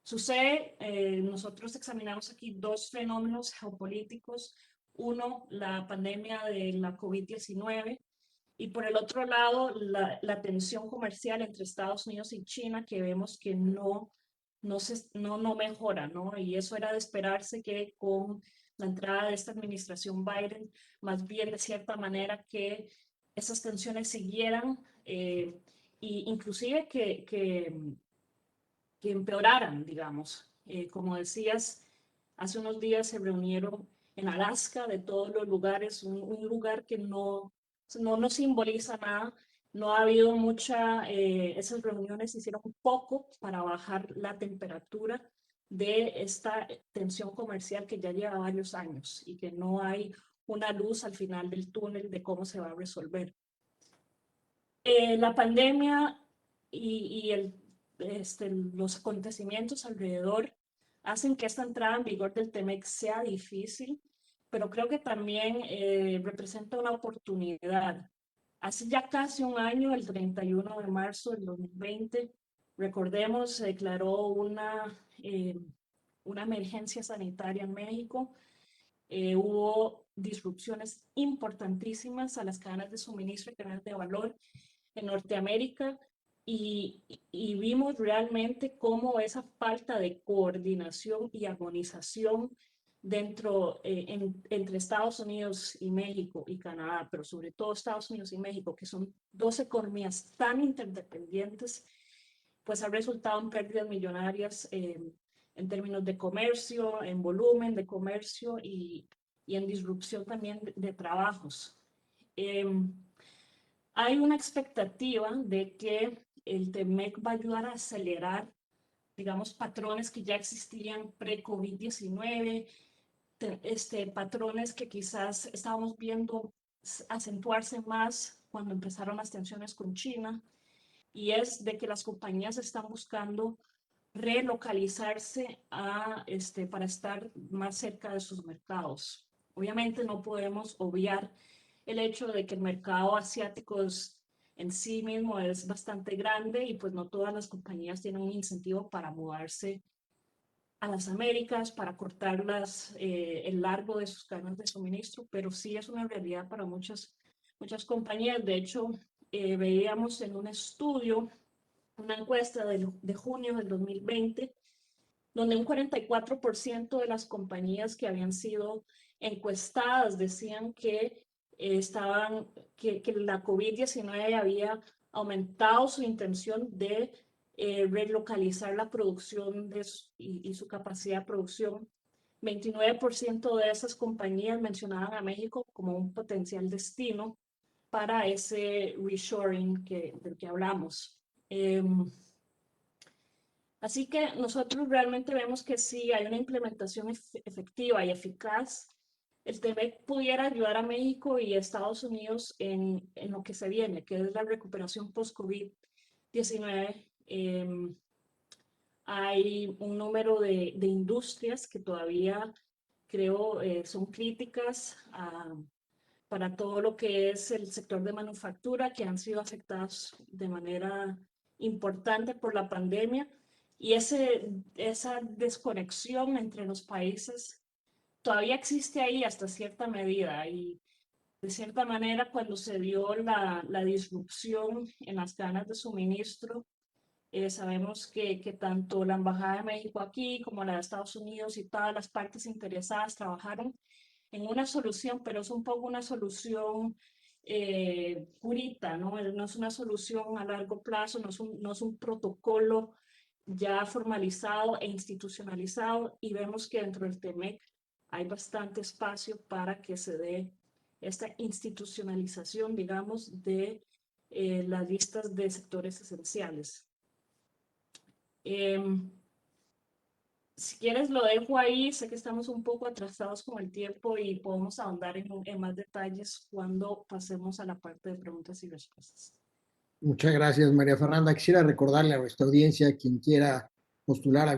sucede, nosotros examinamos aquí dos fenómenos geopolíticos. Uno, la pandemia de la COVID-19, y por el otro lado, la tensión comercial entre Estados Unidos y China, que vemos que no mejora, ¿no? Y eso era de esperarse, que con la entrada de esta administración Biden, más bien de cierta manera que esas tensiones siguieran, e inclusive que empeoraran, digamos. Como decías, hace unos días se reunieron en Alaska, de todos los lugares, un lugar que no simboliza nada. No ha habido esas reuniones hicieron poco para bajar la temperatura de esta tensión comercial que ya lleva varios años y que no hay una luz al final del túnel de cómo se va a resolver. La pandemia y los acontecimientos alrededor hacen que esta entrada en vigor del TEMEC sea difícil, pero creo que también representa una oportunidad. Hace ya casi un año, el 31 de marzo del 2020, recordemos, se declaró una emergencia sanitaria en México. Hubo disrupciones importantísimas a las cadenas de suministro y cadenas de valor en Norteamérica, y vimos realmente cómo esa falta de coordinación y armonización entre Estados Unidos y México y Canadá, pero sobre todo Estados Unidos y México, que son dos economías tan interdependientes, pues ha resultado en pérdidas millonarias en términos de comercio, en volumen de comercio y en disrupción también de trabajos. Hay una expectativa de que el TEMEC va a ayudar a acelerar, digamos, patrones que ya existían pre-COVID-19, patrones que quizás estábamos viendo acentuarse más cuando empezaron las tensiones con China, y es de que las compañías están buscando relocalizarse para estar más cerca de sus mercados. Obviamente no podemos obviar el hecho de que el mercado asiático en sí mismo es bastante grande, y pues no todas las compañías tienen un incentivo para mudarse a las Américas, para cortar el largo de sus cadenas de suministro, pero sí es una realidad para muchas compañías. De hecho, veíamos en un estudio, una encuesta de junio del 2020, donde un 44% de las compañías que habían sido encuestadas decían que que la COVID-19 había aumentado su intención de relocalizar la producción y su capacidad de producción. 29% de esas compañías mencionaban a México como un potencial destino para ese reshoring del que hablamos. Así que nosotros realmente vemos que si hay una implementación efectiva y eficaz, el TEMEC pudiera ayudar a México y a Estados Unidos en lo que se viene, que es la recuperación post-COVID-19. Hay un número de industrias que todavía creo son críticas para todo lo que es el sector de manufactura, que han sido afectadas de manera importante por la pandemia. Y esa desconexión entre los países todavía existe ahí hasta cierta medida. Y de cierta manera, cuando se dio la disrupción en las cadenas de suministro, sabemos que tanto la Embajada de México aquí como la de Estados Unidos y todas las partes interesadas trabajaron en una solución, pero es un poco una solución purita, ¿no? No es una solución a largo plazo, no es un protocolo ya formalizado e institucionalizado, y vemos que dentro del TEMEC hay bastante espacio para que se dé esta institucionalización, digamos, de las listas de sectores esenciales. Si quieres lo dejo ahí, sé que estamos un poco atrasados con el tiempo y podemos ahondar en más detalles cuando pasemos a la parte de preguntas y respuestas. Muchas gracias, María Fernanda. Quisiera recordarle a nuestra audiencia, quien quiera postular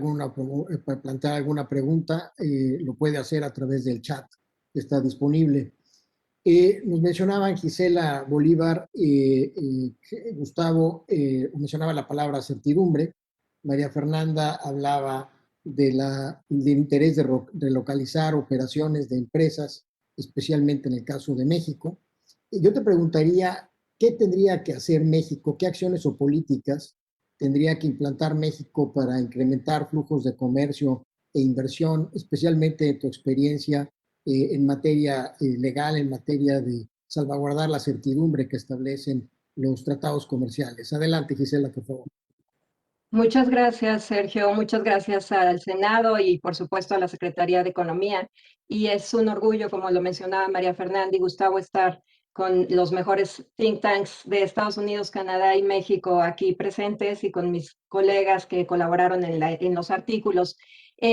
plantear alguna pregunta, lo puede hacer a través del chat que está disponible. Nos mencionaban Gisela Bolívar, Gustavo mencionaba la palabra certidumbre, María Fernanda hablaba del interés de relocalizar operaciones de empresas, especialmente en el caso de México. Y yo te preguntaría, ¿qué tendría que hacer México? ¿Qué acciones o políticas tendría que implantar México para incrementar flujos de comercio e inversión, especialmente en tu experiencia en materia legal, en materia de salvaguardar la certidumbre que establecen los tratados comerciales? Adelante, Gisela, por favor. Muchas gracias, Sergio. Muchas gracias al Senado y, por supuesto, a la Secretaría de Economía. Y es un orgullo, como lo mencionaba María Fernanda y Gustavo, estar con los mejores think tanks de Estados Unidos, Canadá y México aquí presentes y con mis colegas que colaboraron en los artículos.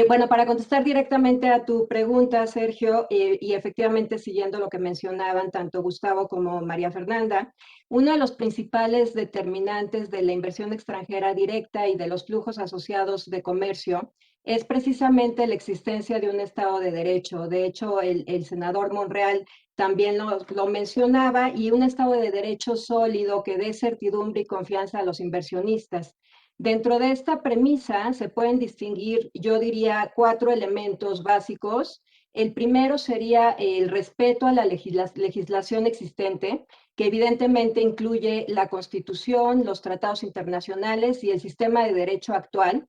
Bueno, para contestar directamente a tu pregunta, Sergio, y efectivamente siguiendo lo que mencionaban tanto Gustavo como María Fernanda, uno de los principales determinantes de la inversión extranjera directa y de los flujos asociados de comercio es precisamente la existencia de un Estado de Derecho. De hecho, el senador Monreal también lo mencionaba, y un Estado de Derecho sólido que dé certidumbre y confianza a los inversionistas. Dentro de esta premisa se pueden distinguir, yo diría, 4 elementos básicos. El primero sería el respeto a la legislación existente, que evidentemente incluye la Constitución, los tratados internacionales y el sistema de derecho actual,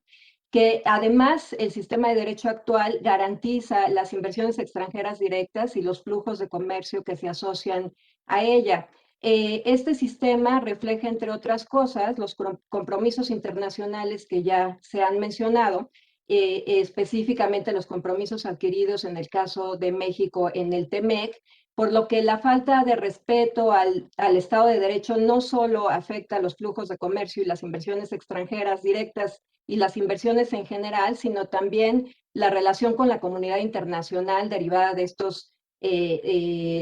que además el sistema de derecho actual garantiza las inversiones extranjeras directas y los flujos de comercio que se asocian a ella. Este sistema refleja, entre otras cosas, los compromisos internacionales que ya se han mencionado, específicamente los compromisos adquiridos en el caso de México en el TEMEC, por lo que la falta de respeto al Estado de Derecho no solo afecta a los flujos de comercio y las inversiones extranjeras directas y las inversiones en general, sino también la relación con la comunidad internacional derivada de estos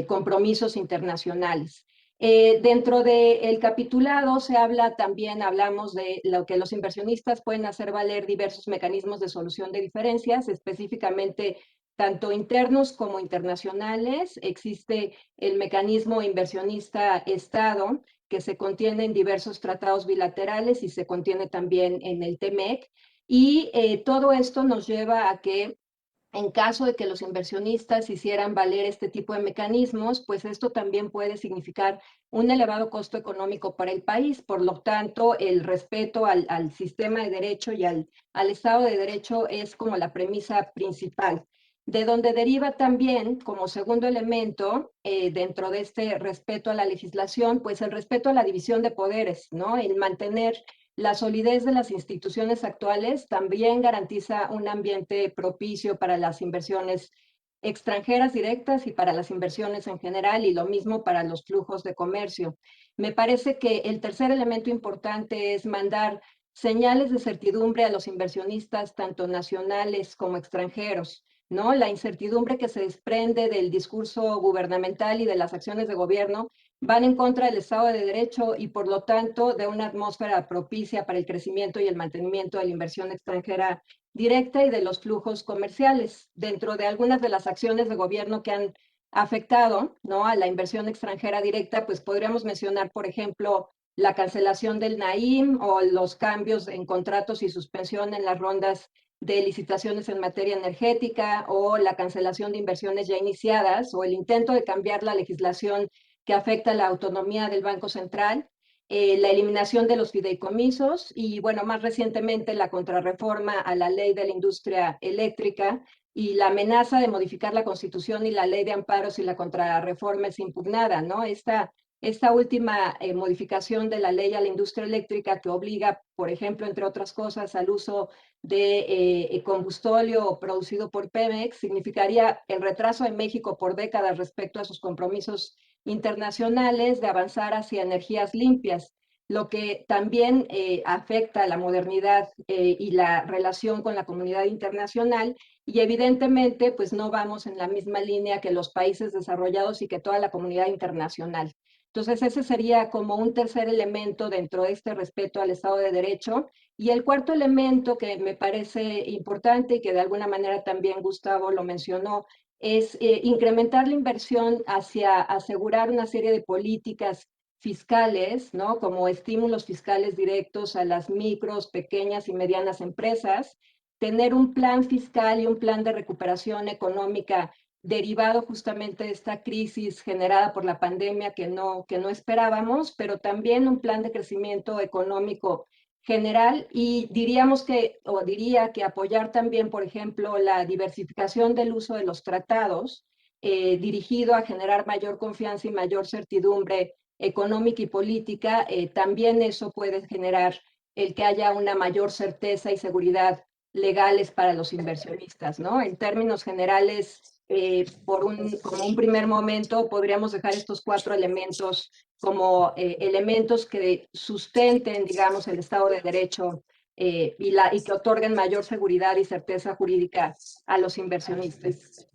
compromisos internacionales. Dentro del capitulado se habla también, hablamos de lo que los inversionistas pueden hacer valer diversos mecanismos de solución de diferencias, específicamente tanto internos como internacionales. Existe el mecanismo inversionista-Estado, que se contiene en diversos tratados bilaterales y se contiene también en el TEMEC. Y todo esto nos lleva a que, en caso de que los inversionistas hicieran valer este tipo de mecanismos, pues esto también puede significar un elevado costo económico para el país. Por lo tanto, el respeto al sistema de derecho y al Estado de Derecho es como la premisa principal. De donde deriva también, como segundo elemento, dentro de este respeto a la legislación, pues el respeto a la división de poderes, ¿no? El mantener la solidez de las instituciones actuales también garantiza un ambiente propicio para las inversiones extranjeras directas y para las inversiones en general, y lo mismo para los flujos de comercio. Me parece que el tercer elemento importante es mandar señales de certidumbre a los inversionistas, tanto nacionales como extranjeros, ¿no? La incertidumbre que se desprende del discurso gubernamental y de las acciones de gobierno van en contra del Estado de Derecho y, por lo tanto, de una atmósfera propicia para el crecimiento y el mantenimiento de la inversión extranjera directa y de los flujos comerciales. Dentro de algunas de las acciones de gobierno que han afectado, ¿no?, a la inversión extranjera directa, pues podríamos mencionar, por ejemplo, la cancelación del NAIM o los cambios en contratos y suspensión en las rondas de licitaciones en materia energética, o la cancelación de inversiones ya iniciadas, o el intento de cambiar la legislación que afecta la autonomía del Banco Central, la eliminación de los fideicomisos y, bueno, más recientemente la contrarreforma a la ley de la industria eléctrica y la amenaza de modificar la Constitución y la ley de amparos si la contrarreforma es impugnada, ¿no? Esta última modificación de la ley a la industria eléctrica, que obliga, por ejemplo, entre otras cosas, al uso de combustóleo producido por Pemex, significaría el retraso de México por décadas respecto a sus compromisos internacionales de avanzar hacia energías limpias, lo que también afecta a la modernidad y la relación con la comunidad internacional, y evidentemente pues no vamos en la misma línea que los países desarrollados y que toda la comunidad internacional. Entonces, ese sería como un tercer elemento dentro de este respeto al Estado de Derecho. Y el cuarto elemento que me parece importante y que de alguna manera también Gustavo lo mencionó, es incrementar la inversión hacia asegurar una serie de políticas fiscales, ¿no? Como estímulos fiscales directos a las micros, pequeñas y medianas empresas, tener un plan fiscal y un plan de recuperación económica derivado justamente de esta crisis generada por la pandemia que no esperábamos, pero también un plan de crecimiento económico general y diría que apoyar también, por ejemplo, la diversificación del uso de los tratados dirigido a generar mayor confianza y mayor certidumbre económica y política, también eso puede generar el que haya una mayor certeza y seguridad legales para los inversionistas, ¿no? En términos generales, como un primer momento, podríamos dejar estos 4 elementos como elementos que sustenten, digamos, el Estado de Derecho y que otorguen mayor seguridad y certeza jurídica a los inversionistas.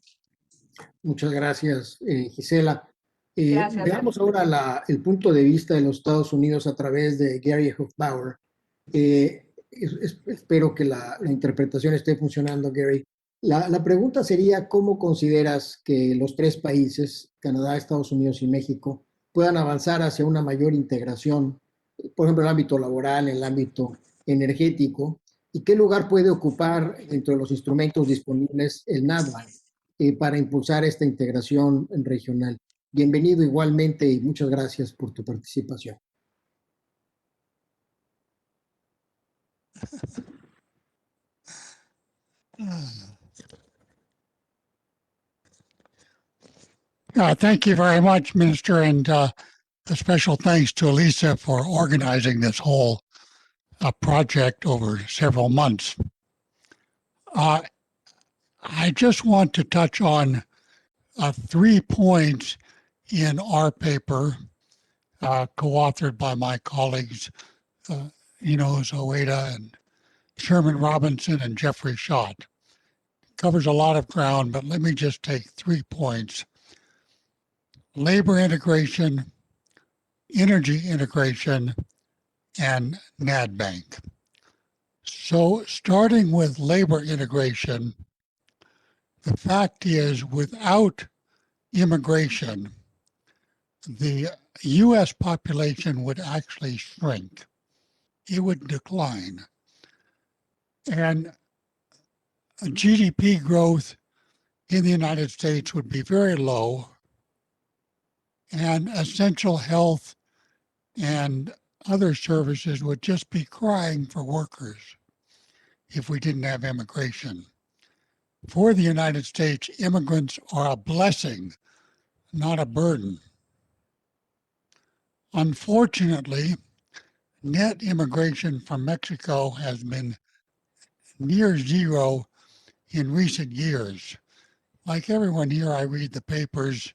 Muchas gracias, Gisela. Gracias. Veamos ahora el punto de vista de los Estados Unidos a través de Gary Hufbauer. Espero que la interpretación esté funcionando, Gary. La pregunta sería, ¿cómo consideras que los 3 países, Canadá, Estados Unidos y México, puedan avanzar hacia una mayor integración, por ejemplo, en el ámbito laboral, en el ámbito energético? ¿Y qué lugar puede ocupar dentro de los instrumentos disponibles el NADBAN para impulsar esta integración regional? Bienvenido igualmente y muchas gracias por tu participación. Thank you very much, Minister, and a special thanks to Elisa for organizing this whole project over several months. I just want to touch on 3 points in our paper, co-authored by my colleagues, Enos Oeda and Sherman Robinson and Jeffrey Schott. It covers a lot of ground, but let me just take 3 points. Labor integration, energy integration, and NADBank. So starting with labor integration, the fact is without immigration, the U.S. population would actually shrink. It would decline. And GDP growth in the United States would be very low, and essential health and other services would just be crying for workers if we didn't have immigration. For the United States, immigrants are a blessing, not a burden. Unfortunately, net immigration from Mexico has been near zero in recent years. Like everyone here, I read the papers,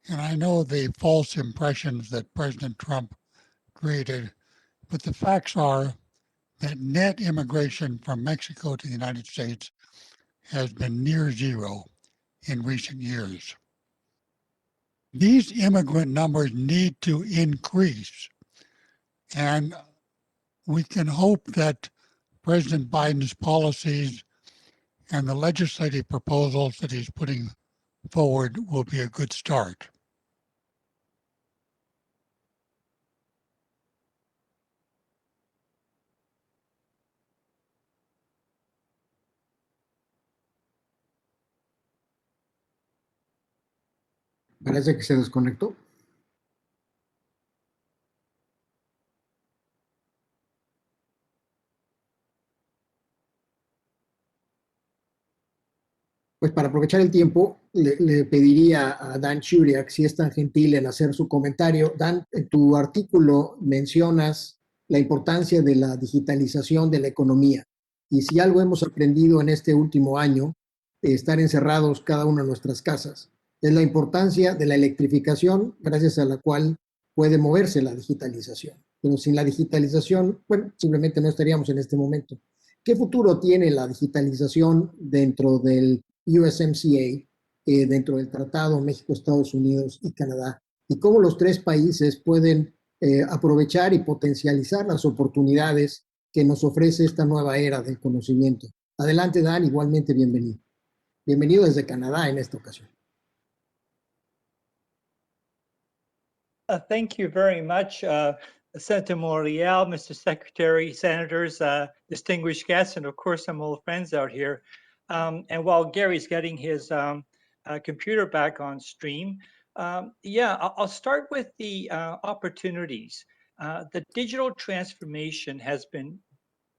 and I know the false impressions that President Trump created, but the facts are that net immigration from Mexico to the United States has been near zero in recent years. These immigrant numbers need to increase, and we can hope that President Biden's policies and the legislative proposals that he's putting forward will be a good start. Parece que se desconectó. Pues para aprovechar el tiempo, le pediría a Dan Churiak si es tan gentil en hacer su comentario. Dan, en tu artículo mencionas la importancia de la digitalización de la economía. Y si algo hemos aprendido en este último año, estar encerrados cada uno en nuestras casas, es la importancia de la electrificación, gracias a la cual puede moverse la digitalización. Pero sin la digitalización, bueno, simplemente no estaríamos en este momento. ¿Qué futuro tiene la digitalización dentro del USMCA, dentro del Tratado México, Estados Unidos y Canadá? y cómo los tres países pueden aprovechar y potencializar las oportunidades que nos ofrece esta nueva era del conocimiento. Adelante, Dan, igualmente bienvenido. Bienvenido desde Canadá en esta ocasión. Thank you very much, Senator Monreal, Mr. Secretary, Senators, distinguished guests, and of course some old friends out here. And while Gary's getting his computer back on stream, yeah, I'll start with the opportunities. The digital transformation has been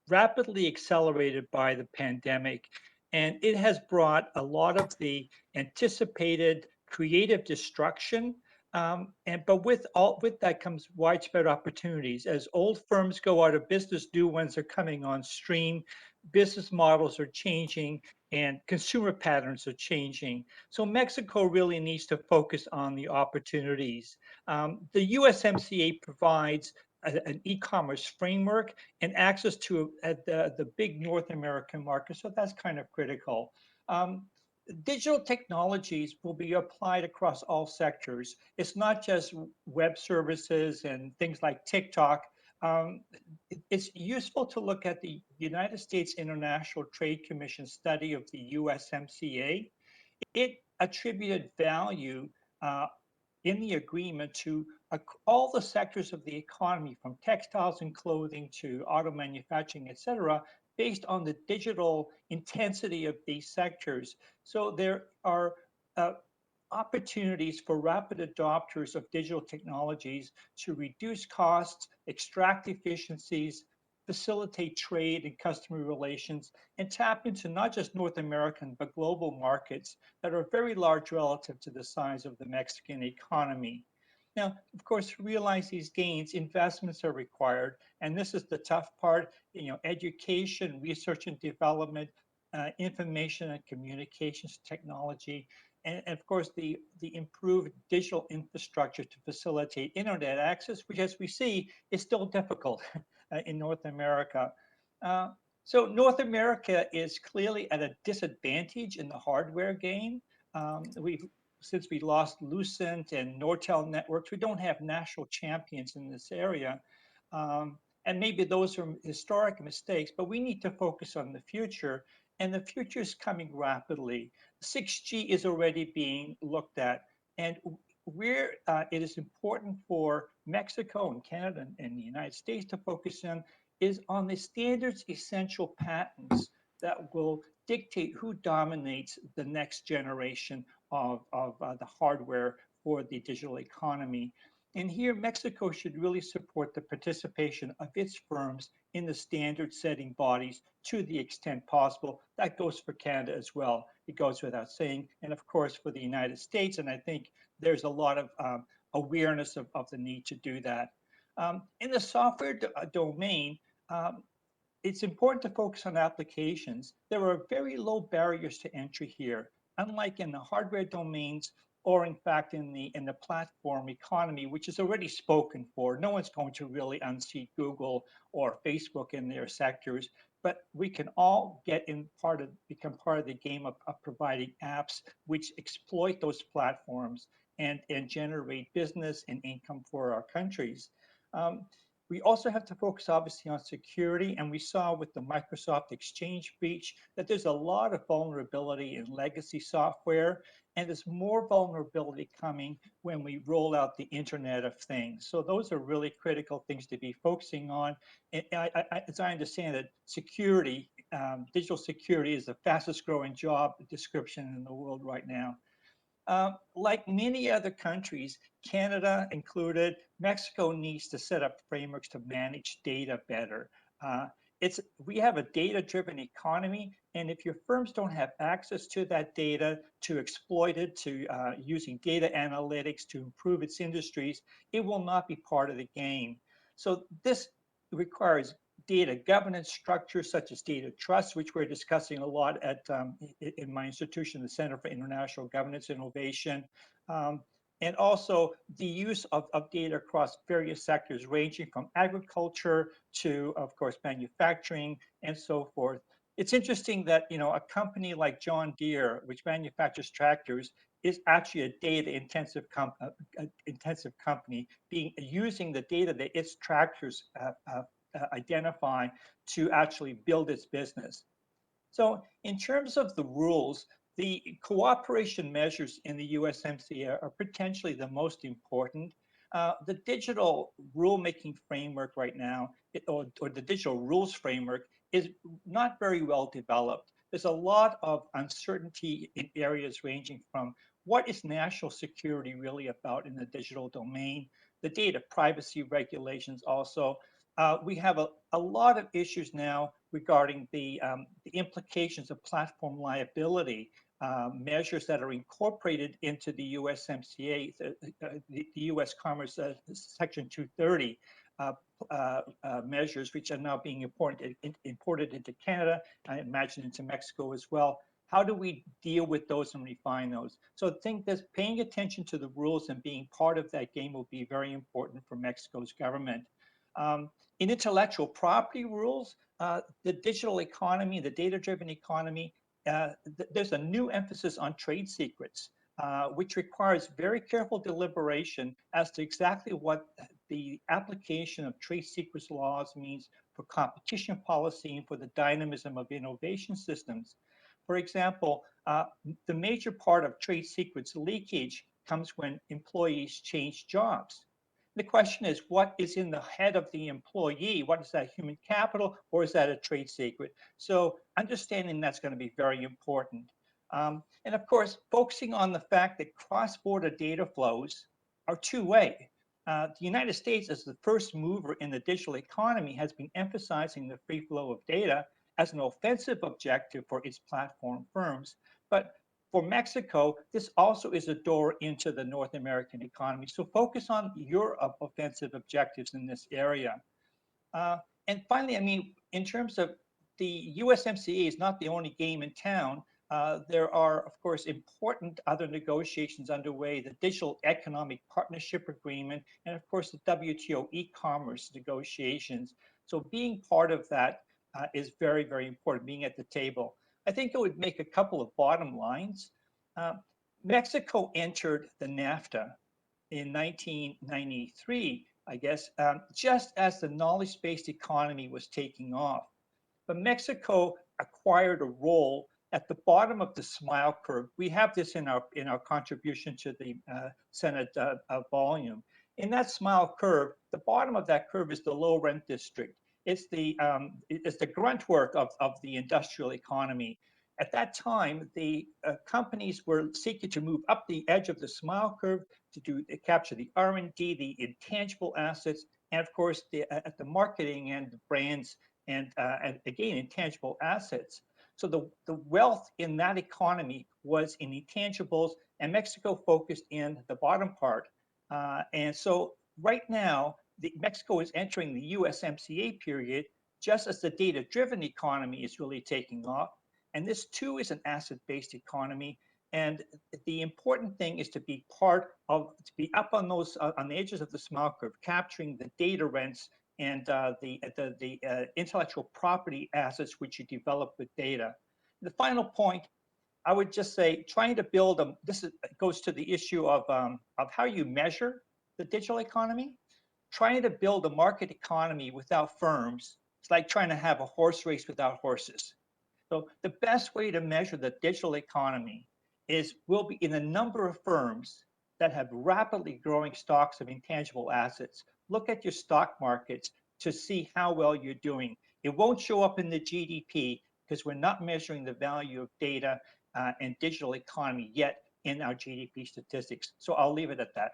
rapidly accelerated by the pandemic, and it has brought a lot of the anticipated creative destruction. But with that comes widespread opportunities. As old firms go out of business, new ones are coming on stream. Business models are changing, and consumer patterns are changing. So Mexico really needs to focus on the opportunities. The USMCA provides an e-commerce framework and access to the big North American market. So that's kind of critical. Digital technologies will be applied across all sectors. It's not just web services and things like TikTok. It's useful to look at the United States International Trade Commission study of the USMCA. It attributed value in the agreement to all the sectors of the economy, from textiles and clothing to auto manufacturing, et cetera, based on the digital intensity of these sectors. So there are opportunities for rapid adopters of digital technologies to reduce costs, extract efficiencies, facilitate trade and customer relations, and tap into not just North American, but global markets that are very large relative to the size of the Mexican economy. Now, of course, to realize these gains, investments are required, and this is the tough part. Education, research and development, information and communications technology, and of course, the improved digital infrastructure to facilitate internet access, which, as we see, is still difficult in North America. So North America is clearly at a disadvantage in the hardware game. Since we lost Lucent and Nortel networks, we don't have national champions in this area. And maybe those are historic mistakes, but we need to focus on the future, and the future is coming rapidly. 6G is already being looked at, and where it is important for Mexico and Canada and the United States to focus on is on the standards essential patents that will dictate who dominates the next generation of the hardware for the digital economy. And here, Mexico should really support the participation of its firms in the standard setting bodies to the extent possible. That goes for Canada as well. It goes without saying. And of course, for the United States. And I think there's a lot of awareness of the need to do that. In the software domain, it's important to focus on applications. There are very low barriers to entry here. Unlike in the hardware domains, or in fact in the platform economy, which is already spoken for. No one's going to really unseat Google or Facebook in their sectors, but we can all become part of the game of providing apps which exploit those platforms and generate business and income for our countries. We also have to focus obviously on security, and we saw with the Microsoft Exchange breach that there's a lot of vulnerability in legacy software, and there's more vulnerability coming when we roll out the Internet of Things. So those are really critical things to be focusing on. And as I understand it, security, digital security is the fastest growing job description in the world right now. Like many other countries, Canada included, Mexico needs to set up frameworks to manage data better. We have a data-driven economy, and if your firms don't have access to that data to exploit it, to using data analytics to improve its industries, it will not be part of the game. So this requires data governance structures such as data trust, which we're discussing a lot at in my institution, the Center for International Governance Innovation, and also the use of data across various sectors, ranging from agriculture to, of course, manufacturing and so forth. It's interesting that a company like John Deere, which manufactures tractors, is actually a data intensive company using the data that its trackers identify to actually build its business. So in terms of the rules, the cooperation measures in the USMCA are potentially the most important. The digital rulemaking framework right now, or the digital rules framework, is not very well developed. There's a lot of uncertainty in areas ranging from what is national security really about in the digital domain, the data privacy regulations also. We have a lot of issues now regarding the implications of platform liability measures that are incorporated into the USMCA, the U.S. Commerce Section 230 measures, which are now being imported into Canada, I imagine into Mexico as well. How do we deal with those and refine those? So I think that paying attention to the rules and being part of that game will be very important for Mexico's government. In intellectual property rules, the digital economy, the data-driven economy, there's a new emphasis on trade secrets, which requires very careful deliberation as to exactly what the application of trade secrets laws means for competition policy and for the dynamism of innovation systems. For example, the major part of trade secrets leakage comes when employees change jobs. The question is, what is in the head of the employee? What is that, human capital, or is that a trade secret? So understanding that's going to be very important. And of course, focusing on the fact that cross-border data flows are two-way. The United States, as the first mover in the digital economy, has been emphasizing the free flow of data as an offensive objective for its platform firms. But for Mexico, this also is a door into the North American economy. So focus on your offensive objectives in this area. And finally, I mean, in terms of the USMCA is not the only game in town. There are, of course, important other negotiations underway, the Digital Economic Partnership Agreement, and of course, the WTO e-commerce negotiations. So being part of that is very, very important, being at the table. I think it would make a couple of bottom lines. Mexico entered the NAFTA in 1993, I guess, just as the knowledge-based economy was taking off. But Mexico acquired a role at the bottom of the SMILE curve. We have this in our contribution to the Senate volume. In that SMILE curve, the bottom of that curve is the low rent district. It's the grunt work of the industrial economy. At that time, the companies were seeking to move up the edge of the SMILE curve to capture the R&D, the intangible assets, and of course, at the marketing and the brands, and again, intangible assets. So the wealth in that economy was in intangibles, and Mexico focused in the bottom part. And so right now, Mexico is entering the USMCA period just as the data-driven economy is really taking off. And this too is an asset-based economy. And the important thing is to be up on those, on the edges of the SMILE curve, capturing the data rents and the intellectual property assets which you develop with data. The final point, I would just say, trying to build goes to the issue of how you measure the digital economy. Trying to build a market economy without firms, it's like trying to have a horse race without horses. So the best way to measure the digital economy will be in the number of firms that have rapidly growing stocks of intangible assets. Look at your stock markets to see how well you're doing. It won't show up in the GDP because we're not measuring the value of data and digital economy yet in our GDP statistics. So I'll leave it at that.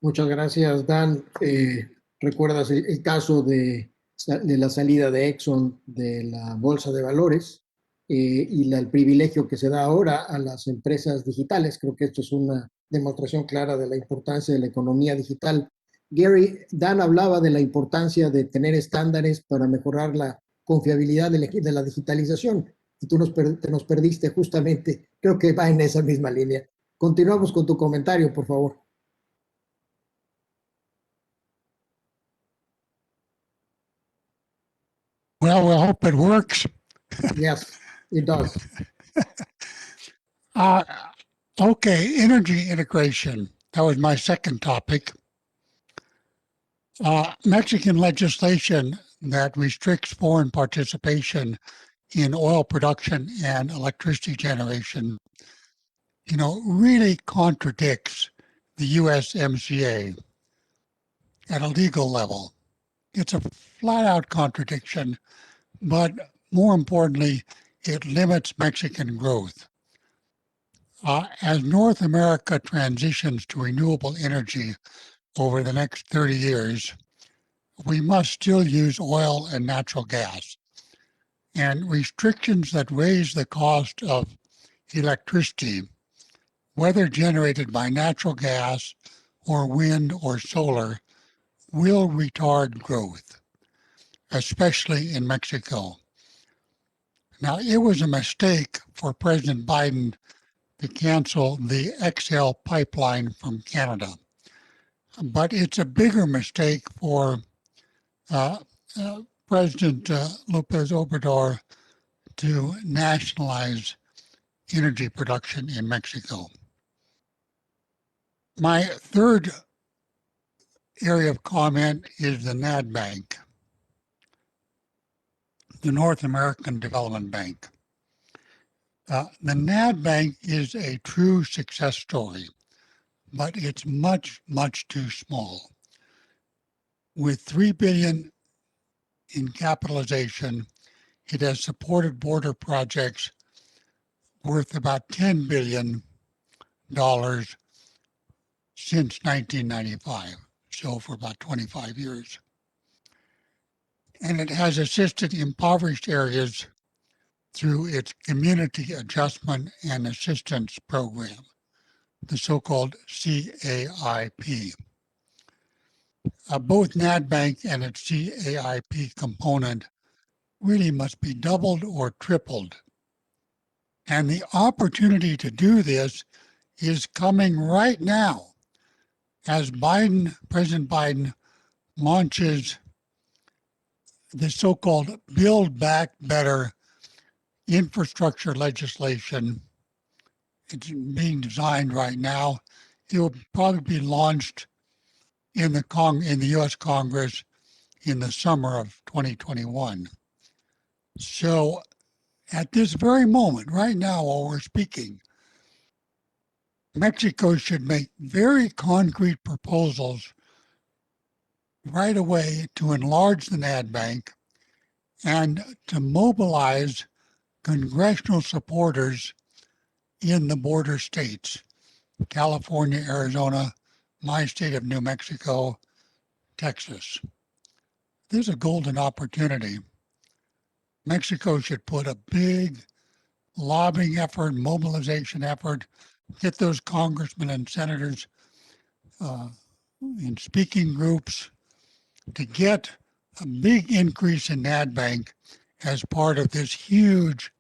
Muchas gracias, Dan. ¿Recuerdas el caso de la salida de Exxon de la Bolsa de Valores y el privilegio que se da ahora a las empresas digitales? Creo que esto es una demostración clara de la importancia de la economía digital. Gary, Dan hablaba de la importancia de tener estándares para mejorar la confiabilidad de la digitalización, y tú nos perdiste justamente, creo que va en esa misma línea. Continuamos con tu comentario, por favor. Well, we'll hope it works. Yes, it does. Okay, energy integration. That was my second topic. Mexican legislation that restricts foreign participation in oil production and electricity generation, really contradicts the USMCA at a legal level. It's a flat out contradiction, but more importantly, it limits Mexican growth. As North America transitions to renewable energy over the next 30 years, we must still use oil and natural gas. And restrictions that raise the cost of electricity, whether generated by natural gas or wind or solar, will retard growth, especially in Mexico. Now, it was a mistake for President Biden to cancel the XL pipeline from Canada. But it's a bigger mistake for President Lopez Obrador to nationalize energy production in Mexico. My third area of comment is the NADBank, the North American Development Bank. The NADBank is a true success story, but it's much, much too small. With $3 billion in capitalization, it has supported border projects worth about $10 billion since 1995, so for about 25 years. And it has assisted impoverished areas through its Community Adjustment and Assistance Program, the so-called CAIP. Both NADBank and its CAIP component really must be doubled or tripled. And the opportunity to do this is coming right now as President Biden launches the so-called Build Back Better infrastructure legislation. It's being designed right now. It will probably be launched in the U.S. Congress in the summer of 2021. So at this very moment, right now, while we're speaking, Mexico should make very concrete proposals right away to enlarge the NADBank and to mobilize congressional supporters in the border states, California, Arizona, my state of New Mexico, Texas. There's a golden opportunity. Mexico should put a big lobbying effort, mobilization effort, get those congressmen and senators in speaking groups to get a big increase in NADBank as part of this huge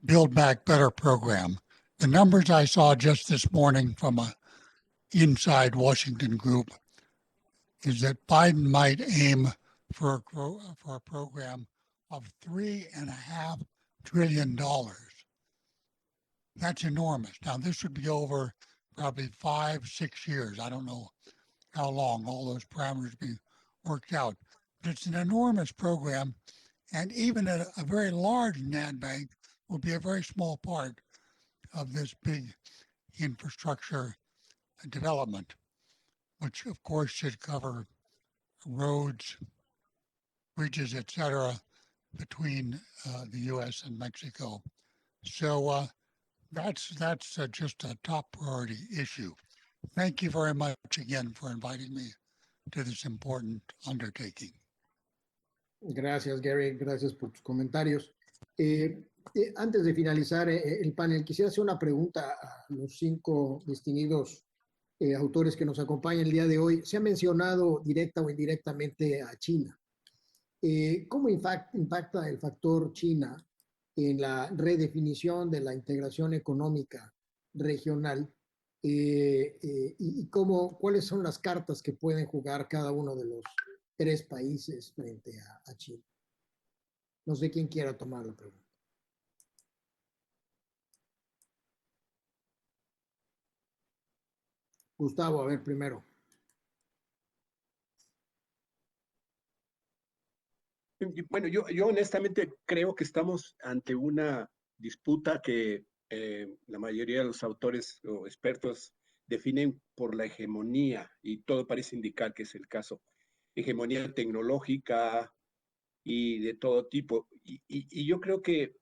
Build Back Better program. The numbers I saw just this morning from a inside Washington group is that Biden might aim for a program of $3.5 trillion. That's enormous. Now, this would be over probably 5-6 years. I don't know how long all those parameters be worked out. But it's an enormous program, and even a very large NADBank will be a very small part of this big infrastructure development, which of course should cover roads, bridges, etc., between the U.S. and Mexico. So that's just a top priority issue. Thank you very much again for inviting me to this important undertaking. Gracias, Gary. Gracias por tus comentarios. Antes de finalizar el panel, quisiera hacer una pregunta a los 5 distinguidos autores que nos acompañan el día de hoy. Se ha mencionado directa o indirectamente a China. ¿Cómo impacta el factor China en la redefinición de la integración económica regional? Y cuáles son las cartas que pueden jugar cada uno de los 3 países frente a China. No sé quién quiera tomar la pregunta. Gustavo, a ver primero. Bueno, yo honestamente creo que estamos ante una disputa que la mayoría de los autores o expertos definen por la hegemonía, y todo parece indicar que es el caso. Hegemonía tecnológica y de todo tipo. Y yo creo que,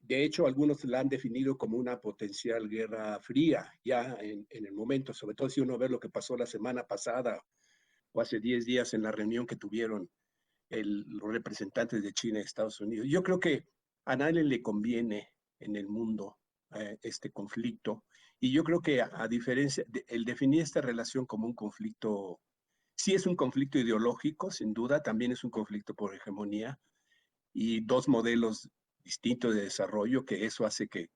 de hecho, algunos la han definido como una potencial guerra fría ya en el momento, sobre todo si uno ve lo que pasó la semana pasada o hace 10 días en la reunión que tuvieron los representantes de China y Estados Unidos. Yo creo que a nadie le conviene en el mundo este conflicto, y yo creo que a diferencia, el definir esta relación como un conflicto, sí es un conflicto ideológico, sin duda, también es un conflicto por hegemonía y dos modelos distintos de desarrollo, que eso hace que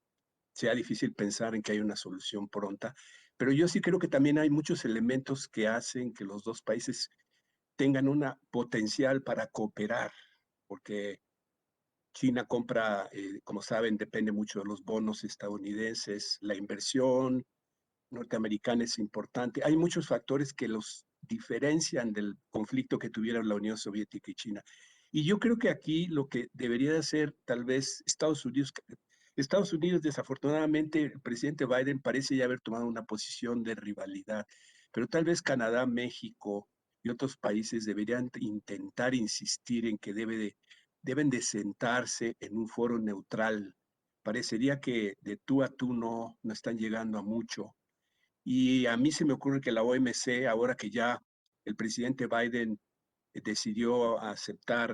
sea difícil pensar en que hay una solución pronta, pero yo sí creo que también hay muchos elementos que hacen que los dos países tengan una potencial para cooperar, porque China compra, como saben, depende mucho de los bonos estadounidenses, la inversión norteamericana es importante. Hay muchos factores que los diferencian del conflicto que tuvieron la Unión Soviética y China. Y yo creo que aquí lo que debería de hacer tal vez Estados Unidos, desafortunadamente, el presidente Biden parece ya haber tomado una posición de rivalidad, pero tal vez Canadá, México y otros países deberían intentar insistir en que deben de sentarse en un foro neutral. Parecería que de tú a tú no están llegando a mucho. Y a mí se me ocurre que la OMC, ahora que ya el presidente Biden decidió aceptar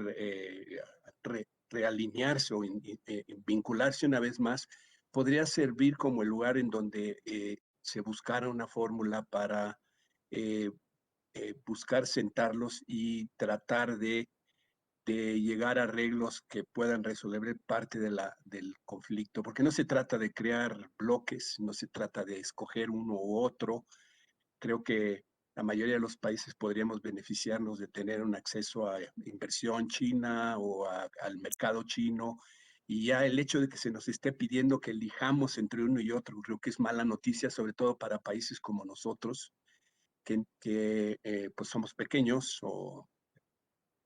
realinearse o vincularse una vez más, podría servir como el lugar en donde se buscara una fórmula para eh, buscar sentarlos y tratar de llegar a arreglos que puedan resolver parte del conflicto, porque no se trata de crear bloques, no se trata de escoger uno u otro. Creo que la mayoría de los países podríamos beneficiarnos de tener un acceso a inversión china o al mercado chino, y ya el hecho de que se nos esté pidiendo que elijamos entre uno y otro, creo que es mala noticia, sobre todo para países como nosotros, que pues somos pequeños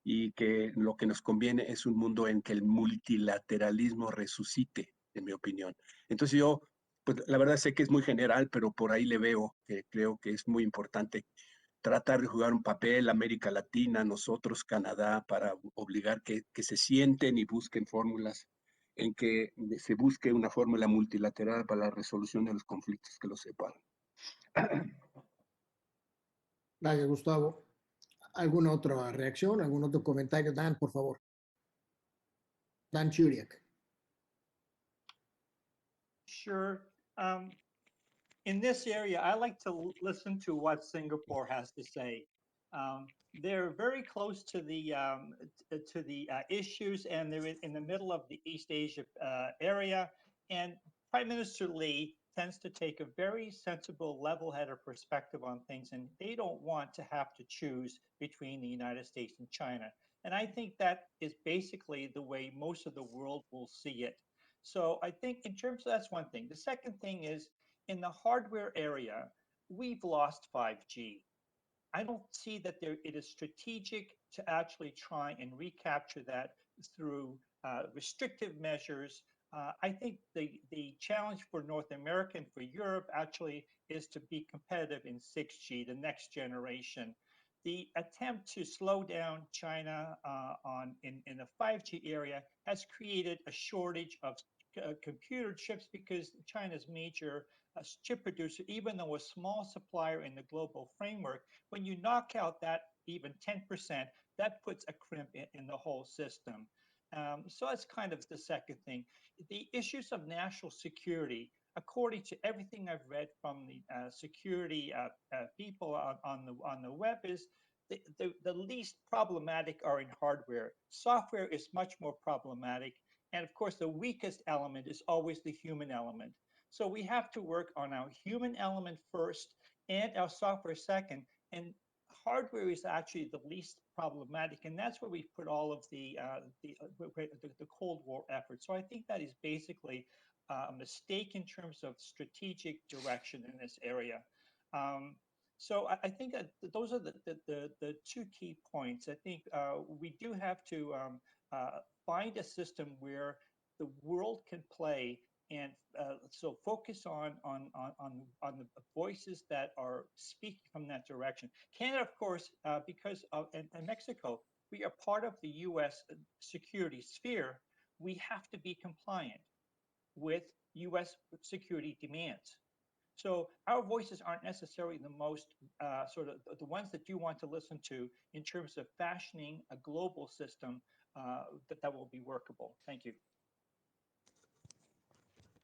y que lo que nos conviene es un mundo en que el multilateralismo resucite, en mi opinión. Entonces yo, pues la verdad sé que es muy general, pero por ahí le veo que creo que es muy importante tratar de jugar un papel, América Latina, nosotros, Canadá, para obligar que se sienten y busquen fórmulas en que se busque una fórmula multilateral para la resolución de los conflictos que los separan. Gracias, Gustavo. ¿Alguna otra reacción? ¿Algún otro comentario? Dan, por favor. Dan Churiak. Sure. In this area, I like to listen to what Singapore has to say. They're very close to the issues, and they're in the middle of the East Asia area. And Prime Minister Lee tends to take a very sensible, level-headed perspective on things, and they don't want to have to choose between the United States and China. And I think that is basically the way most of the world will see it. So I think in terms of that's one thing. The second thing is in the hardware area, we've lost 5G. I don't see that it is strategic to actually try and recapture that through restrictive measures. I think the challenge for North America and for Europe actually is to be competitive in 6G, the next generation. The attempt to slow down China in the 5G area has created a shortage of computer chips because China's major chip producer, even though a small supplier in the global framework, when you knock out that even 10%, that puts a crimp in the whole system. So that's kind of the second thing. The issues of national security, according to everything I've read from the security people on the web, is the least problematic are in hardware. Software is much more problematic. And of course, the weakest element is always the human element. So we have to work on our human element first and our software second. And hardware is actually the least problematic, and that's where we put all of the Cold War effort. So I think that is basically a mistake in terms of strategic direction in this area. So I think that those are the two key points. I think we do have to find a system where the world can play, and so focus on the voices that are speaking from that direction. Canada, of course, because of and Mexico, we are part of the U.S. security sphere. We have to be compliant with U.S. security demands. So our voices aren't necessarily the most sort of the ones that you want to listen to in terms of fashioning a global system that will be workable. Thank you.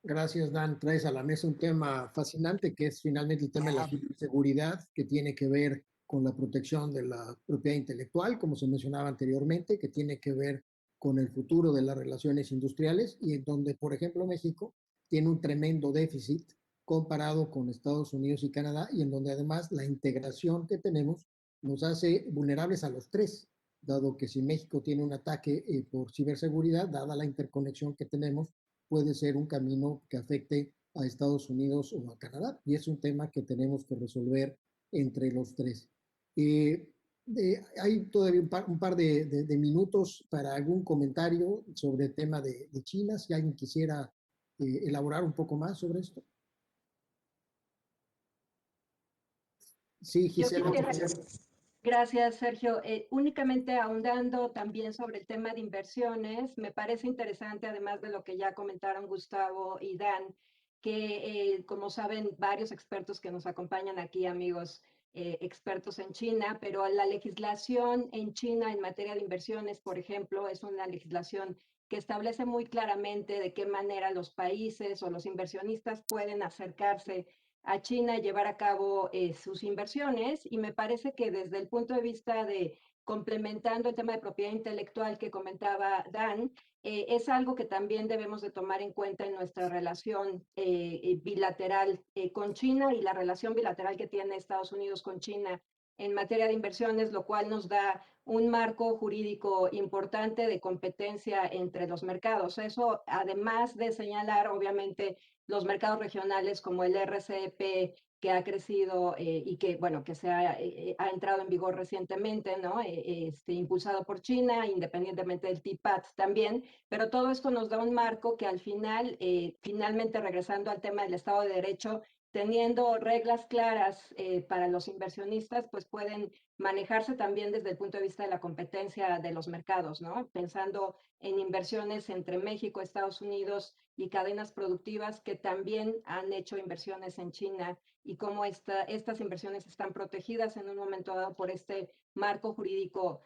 Gracias, Dan. Traes a la mesa un tema fascinante que es finalmente el tema de la ciberseguridad, que tiene que ver con la protección de la propiedad intelectual, como se mencionaba anteriormente, que tiene que ver con el futuro de las relaciones industriales y en donde, por ejemplo, México tiene un tremendo déficit comparado con Estados Unidos y Canadá, y en donde además la integración que tenemos nos hace vulnerables a los tres, dado que si México tiene un ataque por ciberseguridad, dada la interconexión que tenemos, puede ser un camino que afecte a Estados Unidos o a Canadá, y es un tema que tenemos que resolver entre los tres. Hay todavía un par de minutos para algún comentario sobre el tema de China, si alguien quisiera elaborar un poco más sobre esto. Sí, Gisela. Gracias, Sergio. Únicamente ahondando también sobre el tema de inversiones, me parece interesante, además de lo que ya comentaron Gustavo y Dan, que como saben, varios expertos que nos acompañan aquí, amigos expertos en China, pero la legislación en China en materia de inversiones, por ejemplo, es una legislación que establece muy claramente de qué manera los países o los inversionistas pueden acercarse a China y llevar a cabo sus inversiones, y me parece que desde el punto de vista de complementando el tema de propiedad intelectual que comentaba Dan, es algo que también debemos de tomar en cuenta en nuestra relación bilateral con China y la relación bilateral que tiene Estados Unidos con China en materia de inversiones, lo cual nos da un marco jurídico importante de competencia entre los mercados. Eso, además de señalar, obviamente, los mercados regionales como el RCEP, que ha crecido y que, bueno, que ha entrado en vigor recientemente, ¿no? Impulsado por China, independientemente del TPAT también, pero todo esto nos da un marco que al final, finalmente regresando al tema del Estado de Derecho, teniendo reglas claras para los inversionistas, pues pueden manejarse también desde el punto de vista de la competencia de los mercados, ¿no? Pensando en inversiones entre México, Estados Unidos y cadenas productivas que también han hecho inversiones en China y cómo estas inversiones están protegidas en un momento dado por este marco jurídico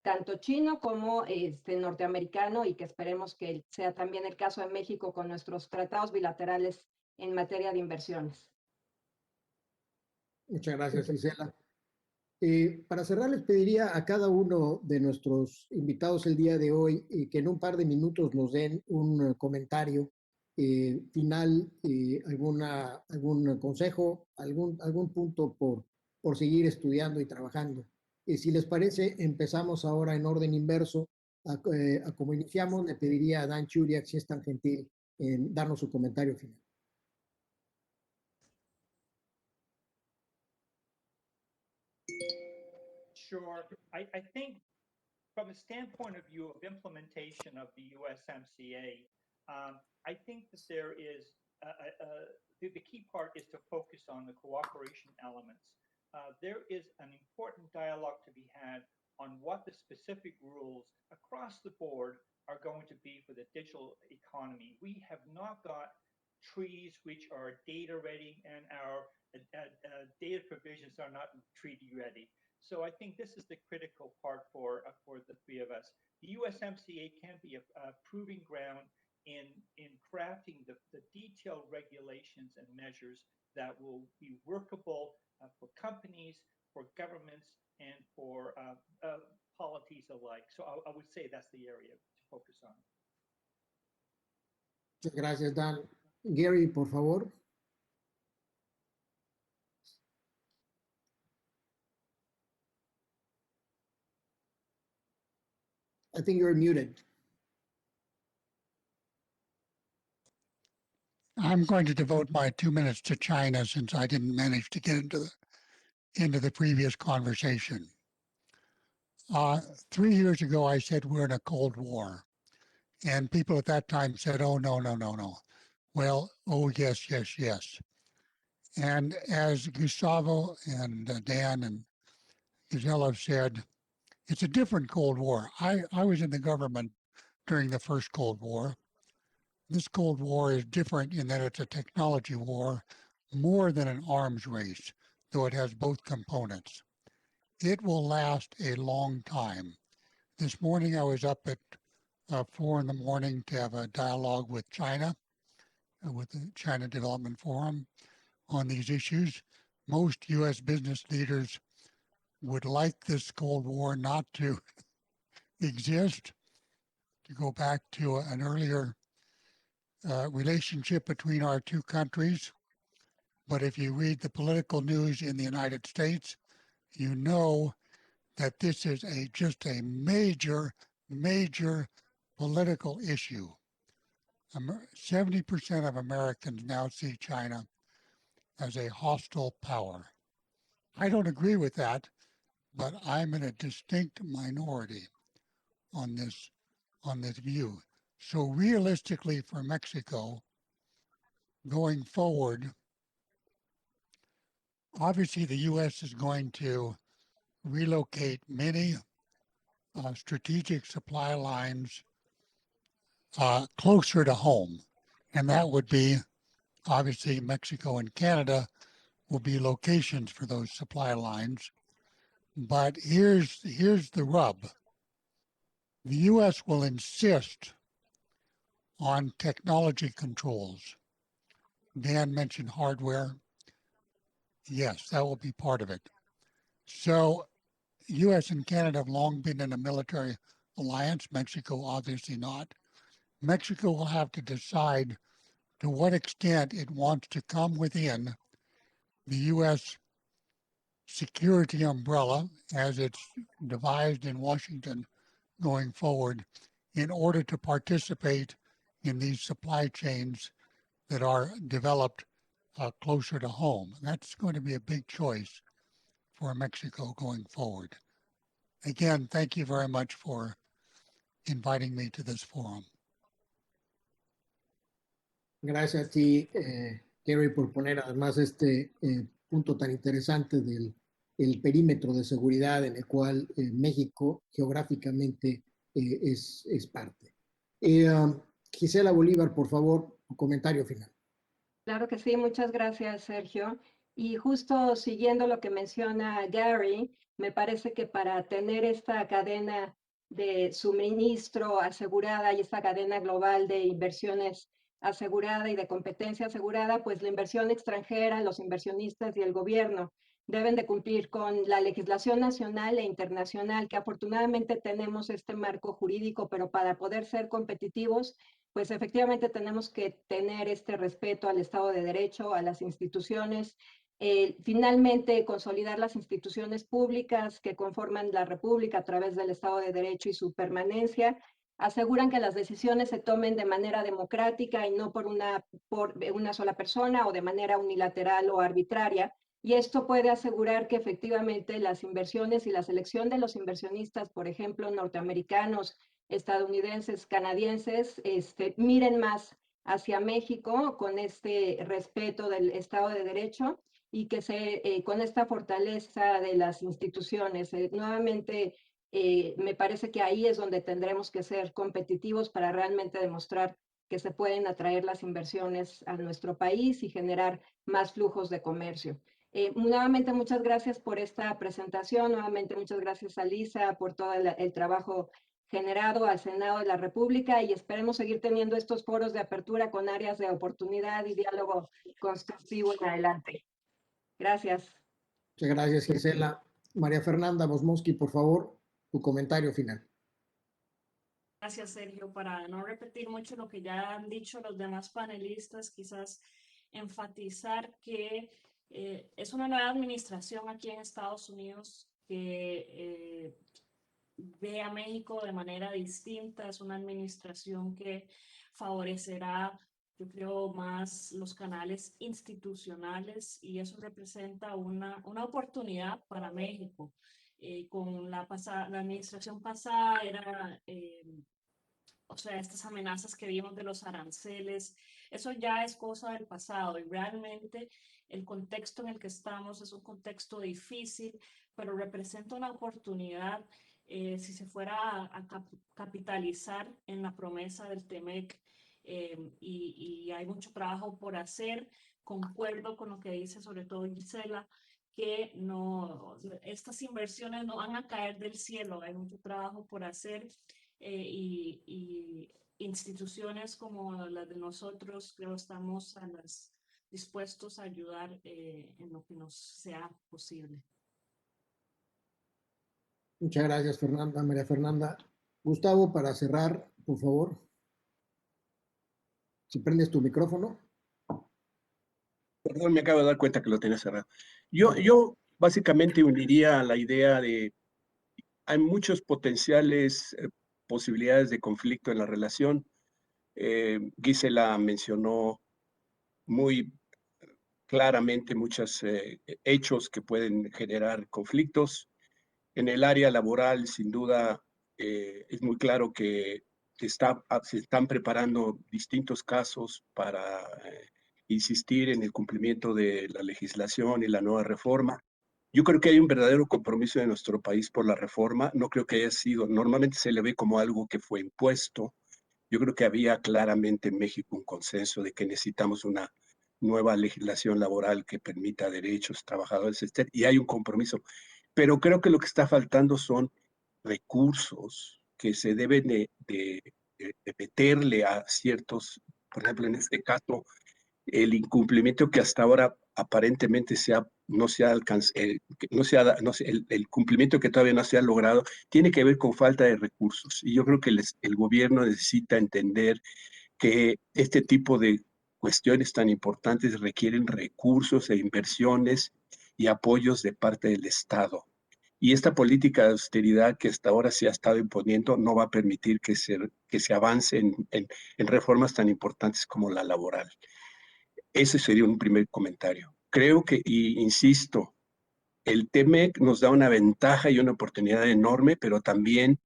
tanto chino como norteamericano, y que esperemos que sea también el caso de México con nuestros tratados bilaterales en materia de inversiones. Muchas gracias, Gisela. Para cerrar, les pediría a cada uno de nuestros invitados el día de hoy que en un par de minutos nos den un comentario final, algún consejo, algún punto por seguir estudiando y trabajando. Si les parece, empezamos ahora en orden inverso. A como iniciamos, le pediría a Dan Churiak, si es tan gentil, en darnos su comentario final. Sure. I think from the standpoint of view of implementation of the USMCA, I think that there is the key part is to focus on the cooperation elements. There is an important dialogue to be had on what the specific rules across the board are going to be for the digital economy. We have not got trees which are data ready, and our data provisions are not treaty ready. So I think this is the critical part for the three of us. The USMCA can be a proving ground in crafting the detailed regulations and measures that will be workable for companies, for governments, and for polities alike. So I would say that's the area to focus on. Muchas gracias, Dan. Gary, por favor. I think you're muted. I'm going to devote my 2 minutes to China since I didn't manage to get into the previous conversation. 3 years ago, I said we're in a Cold War. And people at that time said, oh, no, no, no, no. Well, oh, yes, yes, yes. And as Gustavo and Dan and Gisela have said, it's a different Cold War. I was in the government during the first Cold War. This Cold War is different in that it's a technology war more than an arms race, though it has both components. It will last a long time. This morning I was up at 4 in the morning to have a dialogue with China, with the China Development Forum on these issues. Most U.S. business leaders would like this Cold War not to exist, to go back to an earlier relationship between our two countries. But if you read the political news in the United States, you know that this is just a major, major political issue. 70% of Americans now see China as a hostile power. I don't agree with that, but I'm in a distinct minority on this view. So realistically for Mexico, going forward, obviously the U.S. is going to relocate many strategic supply lines closer to home. And that would be, obviously, Mexico and Canada will be locations for those supply lines. But here's the rub. The U.S. will insist on technology controls. Dan mentioned hardware. Yes, that will be part of it. So U.S. and Canada have long been in a military alliance. Mexico, obviously not. Mexico will have to decide to what extent it wants to come within the U.S. security umbrella as it's devised in Washington going forward in order to participate in these supply chains that are developed closer to home. That's going to be a big choice for Mexico going forward. Again, thank you very much for inviting me to this forum. Gracias a ti, Gary, por poner además este punto tan interesante del el perímetro de seguridad en el cual México geográficamente es parte. Gisela Bolívar, por favor, un comentario final. Claro que sí, muchas gracias, Sergio. Y justo siguiendo lo que menciona Gary, me parece que para tener esta cadena de suministro asegurada y esta cadena global de inversiones asegurada y de competencia asegurada, pues la inversión extranjera, los inversionistas y el gobierno deben de cumplir con la legislación nacional e internacional, que afortunadamente tenemos este marco jurídico, pero para poder ser competitivos, pues efectivamente tenemos que tener este respeto al Estado de Derecho, a las instituciones, finalmente consolidar las instituciones públicas que conforman la República a través del Estado de Derecho y su permanencia, aseguran que las decisiones se tomen de manera democrática y no por una sola persona o de manera unilateral o arbitraria. Y esto puede asegurar que efectivamente las inversiones y la selección de los inversionistas, por ejemplo, norteamericanos, estadounidenses, canadienses, miren más hacia México con este respeto del Estado de Derecho y que con esta fortaleza de las instituciones. Nuevamente, me parece que ahí es donde tendremos que ser competitivos para realmente demostrar que se pueden atraer las inversiones a nuestro país y generar más flujos de comercio. Nuevamente, muchas gracias por esta presentación. Nuevamente, muchas gracias a Lisa por todo el trabajo generado al Senado de la República y esperemos seguir teniendo estos foros de apertura con áreas de oportunidad y diálogo constructivo en adelante. Gracias. Muchas gracias, Gisela. María Fernanda Bosmowski, por favor, tu comentario final. Gracias, Sergio. Para no repetir mucho lo que ya han dicho los demás panelistas, quizás enfatizar que es una nueva administración aquí en Estados Unidos que ve a México de manera distinta. Es una administración que favorecerá yo creo, más los canales institucionales y eso representa una oportunidad para México. Con la administración pasada era, o sea, estas amenazas que vimos de los aranceles, eso ya es cosa del pasado y realmente el contexto en el que estamos es un contexto difícil, pero representa una oportunidad si se fuera a capitalizar en la promesa del TEMEC. Y hay mucho trabajo por hacer. Concuerdo con lo que dice sobre todo Gisela, que no, estas inversiones no van a caer del cielo, hay mucho trabajo por hacer y instituciones como las de nosotros, creo, estamos dispuestos a ayudar en lo que nos sea posible. Muchas gracias, Fernanda, María Fernanda. Gustavo, para cerrar, por favor, si prendes tu micrófono. Perdón, me acabo de dar cuenta que lo tenía cerrado. Yo básicamente uniría a la idea de, hay muchos potenciales posibilidades de conflicto en la relación. Gisela mencionó muy claramente muchos hechos que pueden generar conflictos. En el área laboral, sin duda, es muy claro que se están preparando distintos casos para insistir en el cumplimiento de la legislación y la nueva reforma. Yo creo que hay un verdadero compromiso de nuestro país por la reforma. No creo que haya sido, normalmente se le ve como algo que fue impuesto. Yo creo que había claramente en México un consenso de que necesitamos una nueva legislación laboral que permita derechos, trabajadores, etc. Y hay un compromiso. Pero creo que lo que está faltando son recursos que se deben de meterle a ciertos, por ejemplo, en este caso, el incumplimiento que hasta ahora aparentemente no se ha alcanzado, el cumplimiento que todavía no se ha logrado, tiene que ver con falta de recursos. Y yo creo que el gobierno necesita entender que este tipo de cuestiones tan importantes requieren recursos e inversiones y apoyos de parte del Estado. Y esta política de austeridad que hasta ahora se ha estado imponiendo no va a permitir que se avance en reformas tan importantes como la laboral. Ese sería un primer comentario. Creo que, y insisto, el TEMEC nos da una ventaja y una oportunidad enorme, pero también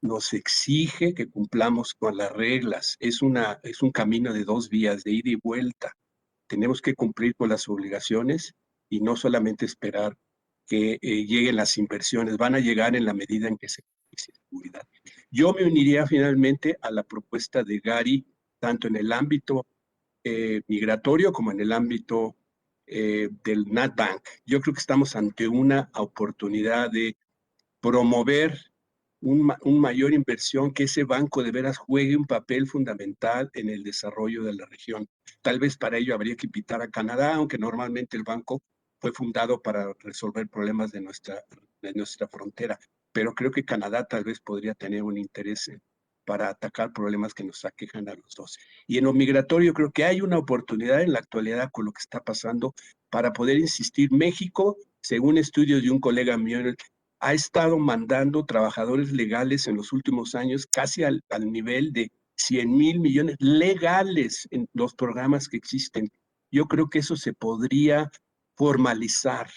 nos exige que cumplamos con las reglas. Es un camino de dos vías, de ida y vuelta. Tenemos que cumplir con las obligaciones y no solamente esperar que lleguen las inversiones. Van a llegar en la medida en que se inicie seguridad. Yo me uniría finalmente a la propuesta de Gary, tanto en el ámbito migratorio como en el ámbito del NatBank. Yo creo que estamos ante una oportunidad de promover una mayor inversión, que ese banco de veras juegue un papel fundamental en el desarrollo de la región. Tal vez para ello habría que invitar a Canadá, aunque normalmente el banco fue fundado para resolver problemas de nuestra frontera, pero creo que Canadá tal vez podría tener un interés para atacar problemas que nos aquejan a los dos. Y en lo migratorio creo que hay una oportunidad en la actualidad con lo que está pasando para poder insistir. México, según estudios de un colega mío, ha estado mandando trabajadores legales en los últimos años casi al nivel de 100,000 millones legales en los programas que existen. Yo creo que eso se podría formalizar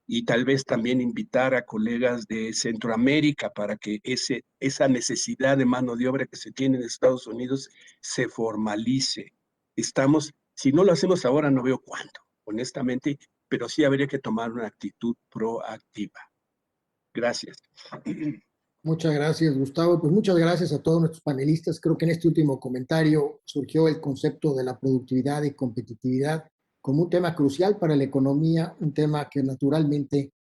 y tal vez también invitar a colegas de Centroamérica para que esa necesidad de mano de obra que se tiene en Estados Unidos se formalice. Si no lo hacemos ahora, no veo cuándo, honestamente, pero sí habría que tomar una actitud proactiva. Gracias. Muchas gracias, Gustavo. Pues muchas gracias a todos nuestros panelistas. Creo que en este último comentario surgió el concepto de la productividad y competitividad como un tema crucial para la economía, un tema que naturalmente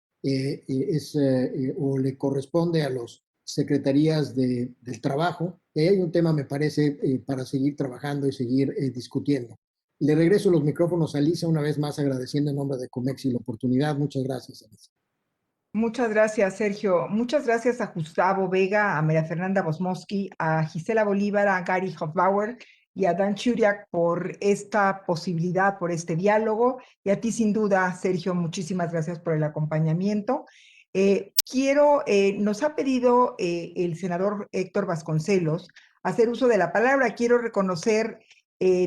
o le corresponde a las secretarías del trabajo. Y hay un tema, me parece, para seguir trabajando y seguir discutiendo. Le regreso los micrófonos a Lisa, una vez más agradeciendo en nombre de Comexi la oportunidad. Muchas gracias, Lisa. Muchas gracias, Sergio. Muchas gracias a Gustavo Vega, a María Fernanda Bosmosky, a Gisela Bolívar, a Gary Hofbauer y a Dan Churiak por esta posibilidad, por este diálogo. Y a ti, sin duda, Sergio, muchísimas gracias por el acompañamiento. Nos ha pedido el senador Héctor Vasconcelos hacer uso de la palabra. Quiero reconocer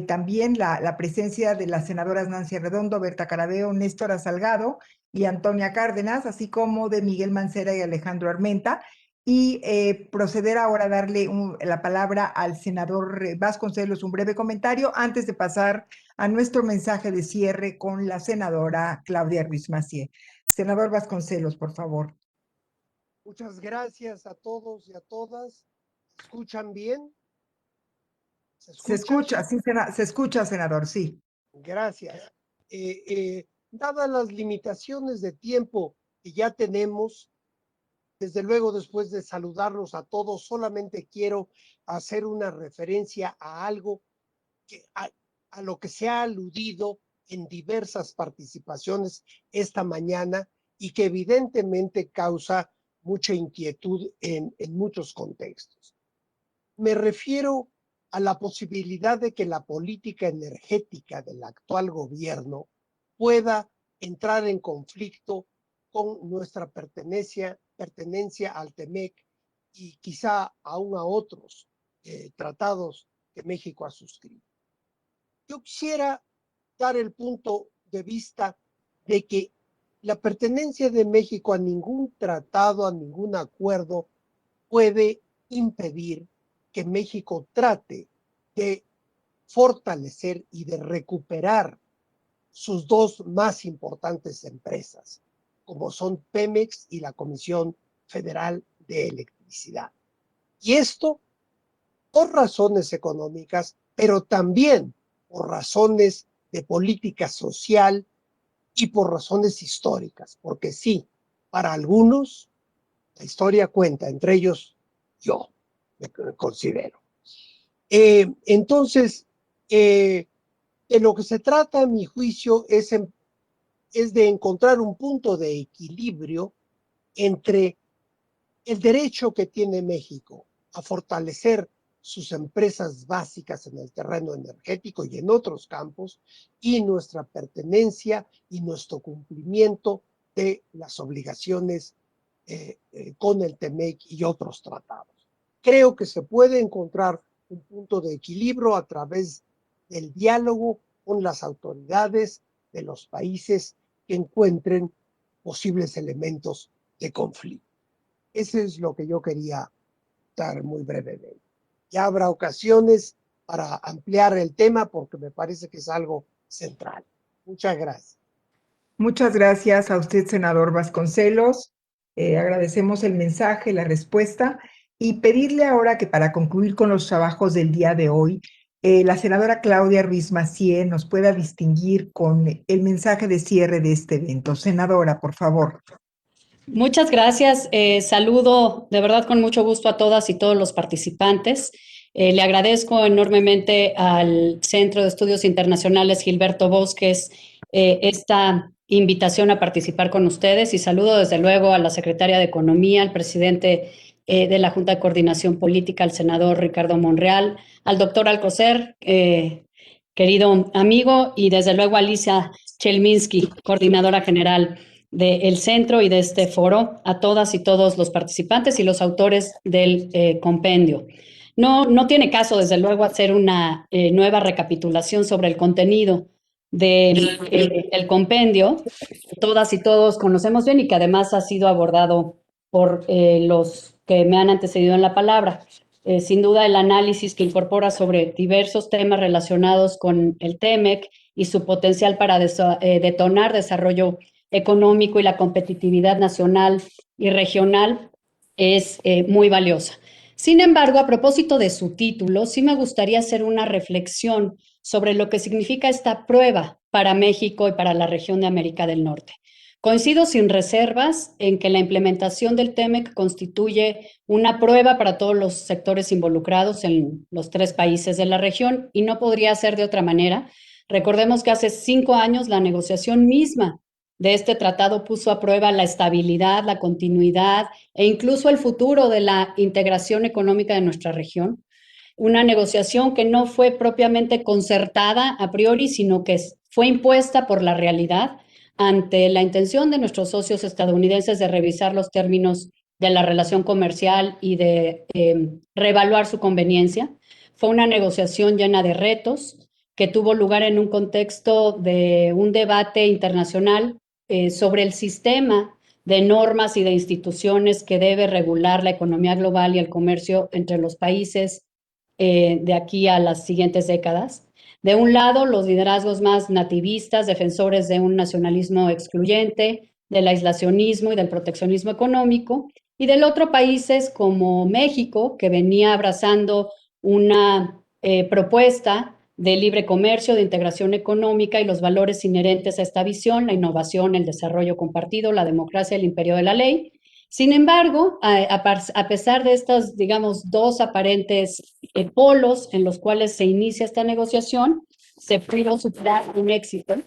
también la presencia de las senadoras Nancy Redondo, Berta Carabeo, Néstora Salgado y Antonia Cárdenas, así como de Miguel Mancera y Alejandro Armenta, y proceder ahora a darle la palabra al senador Vasconcelos, un breve comentario antes de pasar a nuestro mensaje de cierre con la senadora Claudia Ruiz Massieu. Senador Vasconcelos, por favor. Muchas gracias a todos y a todas. ¿Se escuchan bien? Se escucha, sí, se escucha, senador, sí. Gracias. Dadas las limitaciones de tiempo que ya tenemos, desde luego, después de saludarlos a todos, solamente quiero hacer una referencia a algo a lo que se ha aludido en diversas participaciones esta mañana y que evidentemente causa mucha inquietud en muchos contextos. Me refiero a la posibilidad de que la política energética del actual gobierno pueda entrar en conflicto con nuestra pertenencia al TEMEC y quizá aún a otros tratados que México ha suscrito. Yo quisiera dar el punto de vista de que la pertenencia de México a ningún tratado, a ningún acuerdo, puede impedir que México trate de fortalecer y de recuperar sus dos más importantes empresas, como son Pemex y la Comisión Federal de Electricidad. Y esto por razones económicas, pero también por razones de política social y por razones históricas, porque sí, para algunos la historia cuenta, entre ellos yo me considero. Entonces, de lo que se trata, a mi juicio, es de encontrar un punto de equilibrio entre el derecho que tiene México a fortalecer sus empresas básicas en el terreno energético y en otros campos, y nuestra pertenencia y nuestro cumplimiento de las obligaciones con el TEMEC y otros tratados. Creo que se puede encontrar un punto de equilibrio a través del diálogo con las autoridades de los países que encuentren posibles elementos de conflicto. Eso es lo que yo quería dar muy brevemente. Ya habrá ocasiones para ampliar el tema porque me parece que es algo central. Muchas gracias. Muchas gracias a usted, senador Vasconcelos. Agradecemos el mensaje, la respuesta, y pedirle ahora que para concluir con los trabajos del día de hoy, la senadora Claudia Ruiz Massieu nos pueda distinguir con el mensaje de cierre de este evento. Senadora, por favor. Muchas gracias. Saludo de verdad con mucho gusto a todas y todos los participantes. Le agradezco enormemente al Centro de Estudios Internacionales Gilberto Bosques esta invitación a participar con ustedes, y saludo desde luego a la secretaria de Economía, al presidente de la Junta de Coordinación Política, al senador Ricardo Monreal, al doctor Alcocer, querido amigo, y desde luego a Alicia Chelminsky, coordinadora general del centro y de este foro, a todas y todos los participantes y los autores del compendio. No tiene caso, desde luego, hacer una nueva recapitulación sobre el contenido del compendio. Todas y todos conocemos bien y que además ha sido abordado por los que me han antecedido en la palabra. Sin duda, el análisis que incorpora sobre diversos temas relacionados con el TEMEC y su potencial para detonar desarrollo económico y la competitividad nacional y regional es muy valiosa. Sin embargo, a propósito de su título, sí me gustaría hacer una reflexión sobre lo que significa esta prueba para México y para la región de América del Norte. Coincido sin reservas en que la implementación del TEMEC constituye una prueba para todos los sectores involucrados en los tres países de la región, y no podría ser de otra manera. Recordemos que hace 5 años la negociación misma de este tratado puso a prueba la estabilidad, la continuidad e incluso el futuro de la integración económica de nuestra región. Una negociación que no fue propiamente concertada a priori, sino que fue impuesta por la realidad ante la intención de nuestros socios estadounidenses de revisar los términos de la relación comercial y de reevaluar su conveniencia. Fue una negociación llena de retos que tuvo lugar en un contexto de un debate internacional sobre el sistema de normas y de instituciones que debe regular la economía global y el comercio entre los países de aquí a las siguientes décadas. De un lado, los liderazgos más nativistas, defensores de un nacionalismo excluyente, del aislacionismo y del proteccionismo económico, y del otro, países como México, que venía abrazando una propuesta de libre comercio, de integración económica y los valores inherentes a esta visión, la innovación, el desarrollo compartido, la democracia, el imperio de la ley. Sin embargo, a pesar de estos, digamos, dos aparentes polos en los cuales se inicia esta negociación, se pudo superar un éxito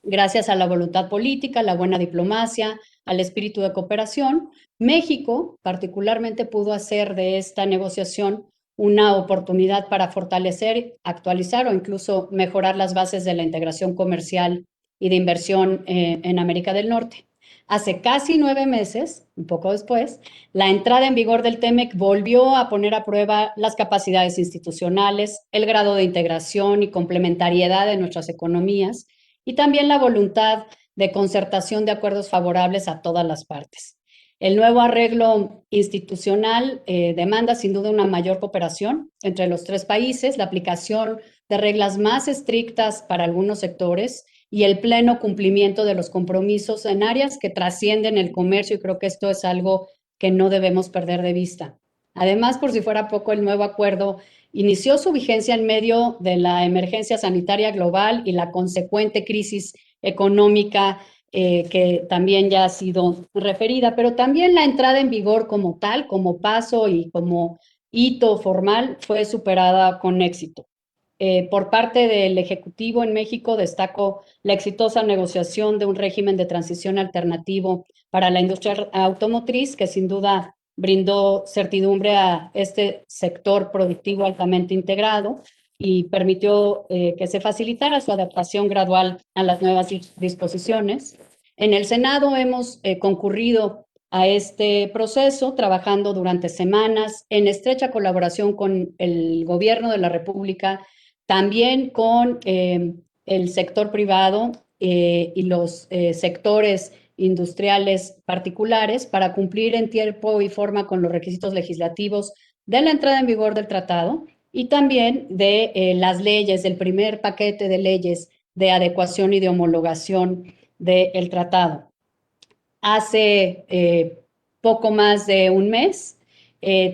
gracias a la voluntad política, la buena diplomacia, al espíritu de cooperación. México particularmente pudo hacer de esta negociación una oportunidad para fortalecer, actualizar o incluso mejorar las bases de la integración comercial y de inversión en América del Norte. Hace casi 9 meses, un poco después, la entrada en vigor del TEMEC volvió a poner a prueba las capacidades institucionales, el grado de integración y complementariedad de nuestras economías y también la voluntad de concertación de acuerdos favorables a todas las partes. El nuevo arreglo institucional demanda sin duda una mayor cooperación entre los 3 países, la aplicación de reglas más estrictas para algunos sectores y el pleno cumplimiento de los compromisos en áreas que trascienden el comercio, y creo que esto es algo que no debemos perder de vista. Además, por si fuera poco, el nuevo acuerdo inició su vigencia en medio de la emergencia sanitaria global y la consecuente crisis económica que también ya ha sido referida, pero también la entrada en vigor como tal, como paso y como hito formal, fue superada con éxito. Por parte del Ejecutivo en México, destaco la exitosa negociación de un régimen de transición alternativo para la industria automotriz, que sin duda brindó certidumbre a este sector productivo altamente integrado y permitió que se facilitara su adaptación gradual a las nuevas disposiciones. En el Senado hemos concurrido a este proceso, trabajando durante semanas en estrecha colaboración con el Gobierno de la República, también con el sector privado y los sectores industriales particulares para cumplir en tiempo y forma con los requisitos legislativos de la entrada en vigor del tratado y también de las leyes, del primer paquete de leyes de adecuación y de homologación del tratado. Hace poco más de un mes,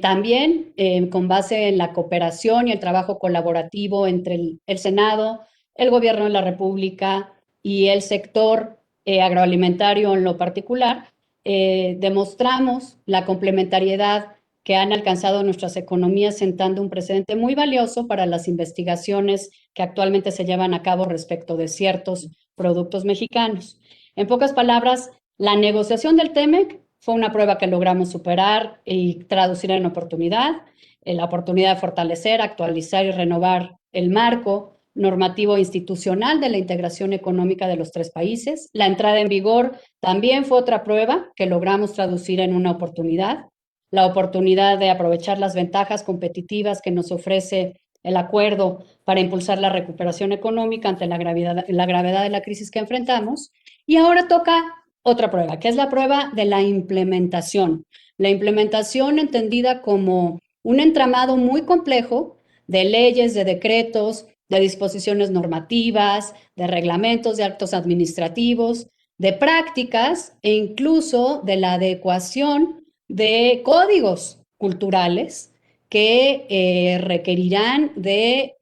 también con base en la cooperación y el trabajo colaborativo entre el Senado, el Gobierno de la República y el sector agroalimentario en lo particular, demostramos la complementariedad que han alcanzado nuestras economías, sentando un precedente muy valioso para las investigaciones que actualmente se llevan a cabo respecto de ciertos productos mexicanos. En pocas palabras, la negociación del TEMEC fue una prueba que logramos superar y traducir en oportunidad, la oportunidad de fortalecer, actualizar y renovar el marco normativo institucional de la integración económica de los 3 países. La entrada en vigor también fue otra prueba que logramos traducir en una oportunidad, la oportunidad de aprovechar las ventajas competitivas que nos ofrece el acuerdo para impulsar la recuperación económica ante la gravedad de la crisis que enfrentamos. Y ahora toca otra prueba, que es la prueba de la implementación. La implementación entendida como un entramado muy complejo de leyes, de decretos, de disposiciones normativas, de reglamentos, de actos administrativos, de prácticas e incluso de la adecuación de códigos culturales que requerirán de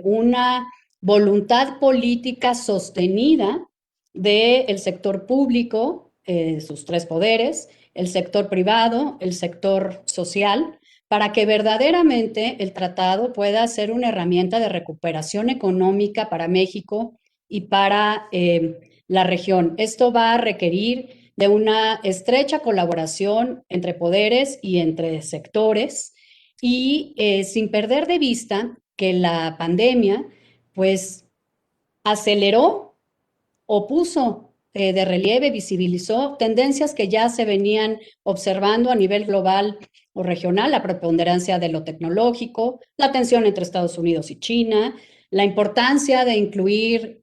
una voluntad política sostenida del sector público, sus 3 poderes, el sector privado, el sector social, para que verdaderamente el tratado pueda ser una herramienta de recuperación económica para México y para la región. Esto va a requerir de una estrecha colaboración entre poderes y entre sectores y sin perder de vista que la pandemia pues aceleró o puso de relieve, visibilizó tendencias que ya se venían observando a nivel global o regional, la preponderancia de lo tecnológico, la tensión entre Estados Unidos y China, la importancia de incluir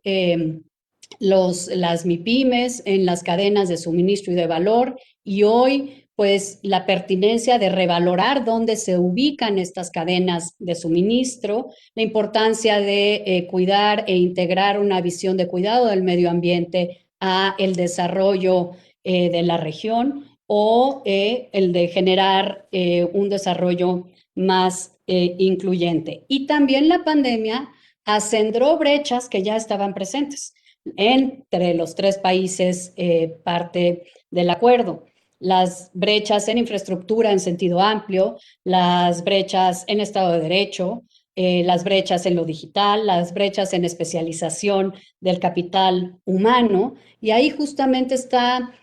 las MIPYMES en las cadenas de suministro y de valor, y hoy pues la pertinencia de revalorar dónde se ubican estas cadenas de suministro, la importancia de cuidar e integrar una visión de cuidado del medio ambiente a el desarrollo de la región, o el de generar un desarrollo más incluyente. Y también la pandemia acendró brechas que ya estaban presentes entre los tres países parte del acuerdo. Las brechas en infraestructura en sentido amplio, las brechas en Estado de Derecho, las brechas en lo digital, las brechas en especialización del capital humano, y ahí justamente está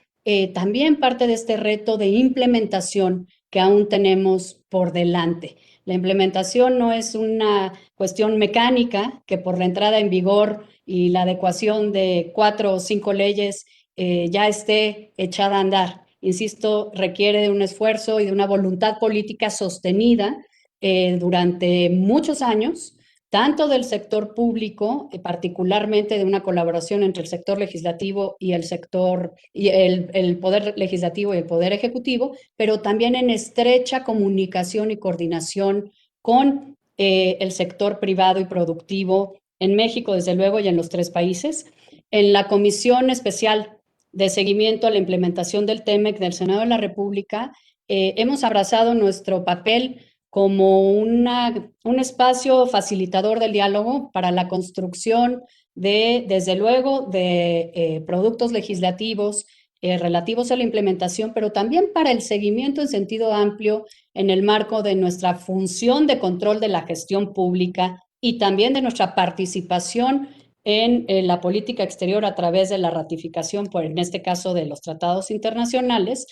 también parte de este reto de implementación que aún tenemos por delante. La implementación no es una cuestión mecánica que por la entrada en vigor y la adecuación de 4 o 5 leyes ya esté echada a andar. Insisto, requiere de un esfuerzo y de una voluntad política sostenida durante muchos años, tanto del sector público, particularmente de una colaboración entre el sector legislativo y el poder legislativo y el poder ejecutivo, pero también en estrecha comunicación y coordinación con el sector privado y productivo en México, desde luego, y en los tres países. En la Comisión Especial de Seguimiento a la Implementación del TEMEC del Senado de la República, hemos abrazado nuestro papel como un espacio facilitador del diálogo para la construcción desde luego, de productos legislativos relativos a la implementación, pero también para el seguimiento en sentido amplio en el marco de nuestra función de control de la gestión pública y también de nuestra participación en la política exterior a través de la ratificación, en este caso, de los tratados internacionales,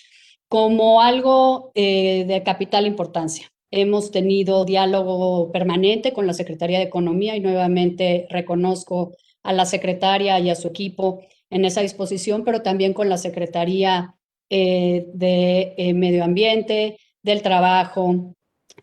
como algo de capital importancia. Hemos tenido diálogo permanente con la Secretaría de Economía y nuevamente reconozco a la secretaria y a su equipo en esa disposición, pero también con la Secretaría de Medio Ambiente, del Trabajo,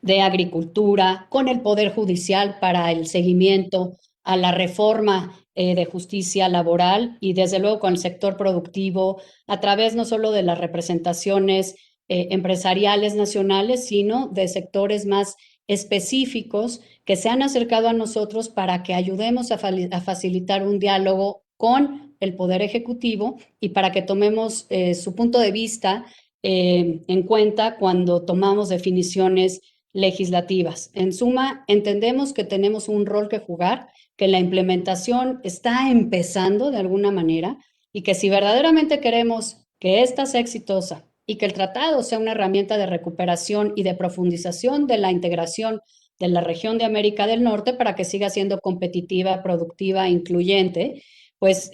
de Agricultura, con el Poder Judicial para el seguimiento a la reforma de justicia laboral y desde luego con el sector productivo a través no solo de las representaciones empresariales nacionales, sino de sectores más específicos que se han acercado a nosotros para que ayudemos a facilitar un diálogo con el Poder Ejecutivo y para que tomemos su punto de vista en cuenta cuando tomamos definiciones legislativas. En suma, entendemos que tenemos un rol que jugar, que la implementación está empezando de alguna manera y que si verdaderamente queremos que esta sea exitosa y que el tratado sea una herramienta de recuperación y de profundización de la integración de la región de América del Norte para que siga siendo competitiva, productiva, incluyente, pues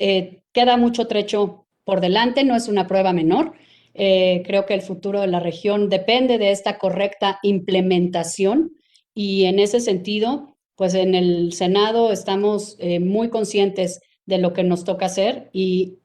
queda mucho trecho por delante, no es una prueba menor. Creo que el futuro de la región depende de esta correcta implementación y en ese sentido, pues en el Senado estamos muy conscientes de lo que nos toca hacer y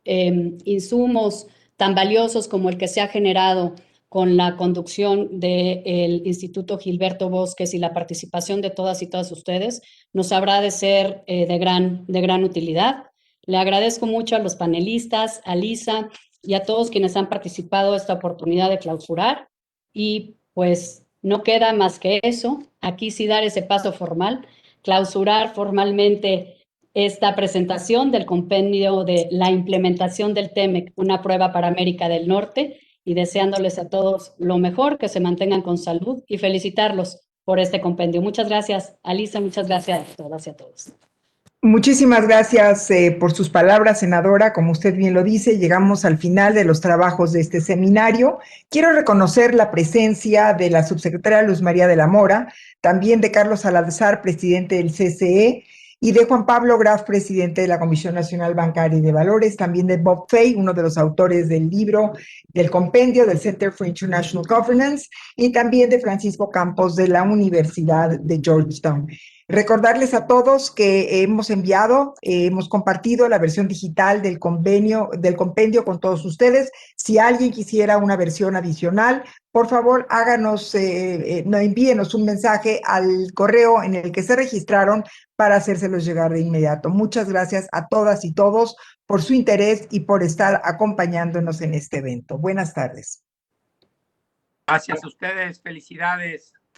insumos tan valiosos como el que se ha generado con la conducción del Instituto Gilberto Bosques y la participación de todas y todas ustedes, nos habrá de ser de gran utilidad. Le agradezco mucho a los panelistas, a Lisa y a todos quienes han participado en esta oportunidad de clausurar y pues no queda más que eso, aquí sí dar ese paso formal, clausurar formalmente esta presentación del compendio de la implementación del TEMEC, una prueba para América del Norte, y deseándoles a todos lo mejor, que se mantengan con salud y felicitarlos por este compendio. Muchas gracias, Alisa, muchas gracias a todas y a todos. Muchísimas gracias por sus palabras, senadora. Como usted bien lo dice, llegamos al final de los trabajos de este seminario. Quiero reconocer la presencia de la subsecretaria Luz María de la Mora, también de Carlos Salazar, presidente del CCE, y de Juan Pablo Graf, presidente de la Comisión Nacional Bancaria y de Valores, también de Bob Fay, uno de los autores del libro, del compendio del Center for International Governance, y también de Francisco Campos de la Universidad de Georgetown. Recordarles a todos que hemos hemos compartido la versión digital del compendio con todos ustedes. Si alguien quisiera una versión adicional, por favor, envíenos un mensaje al correo en el que se registraron para hacérselos llegar de inmediato. Muchas gracias a todas y todos por su interés y por estar acompañándonos en este evento. Buenas tardes. Gracias a ustedes, felicidades.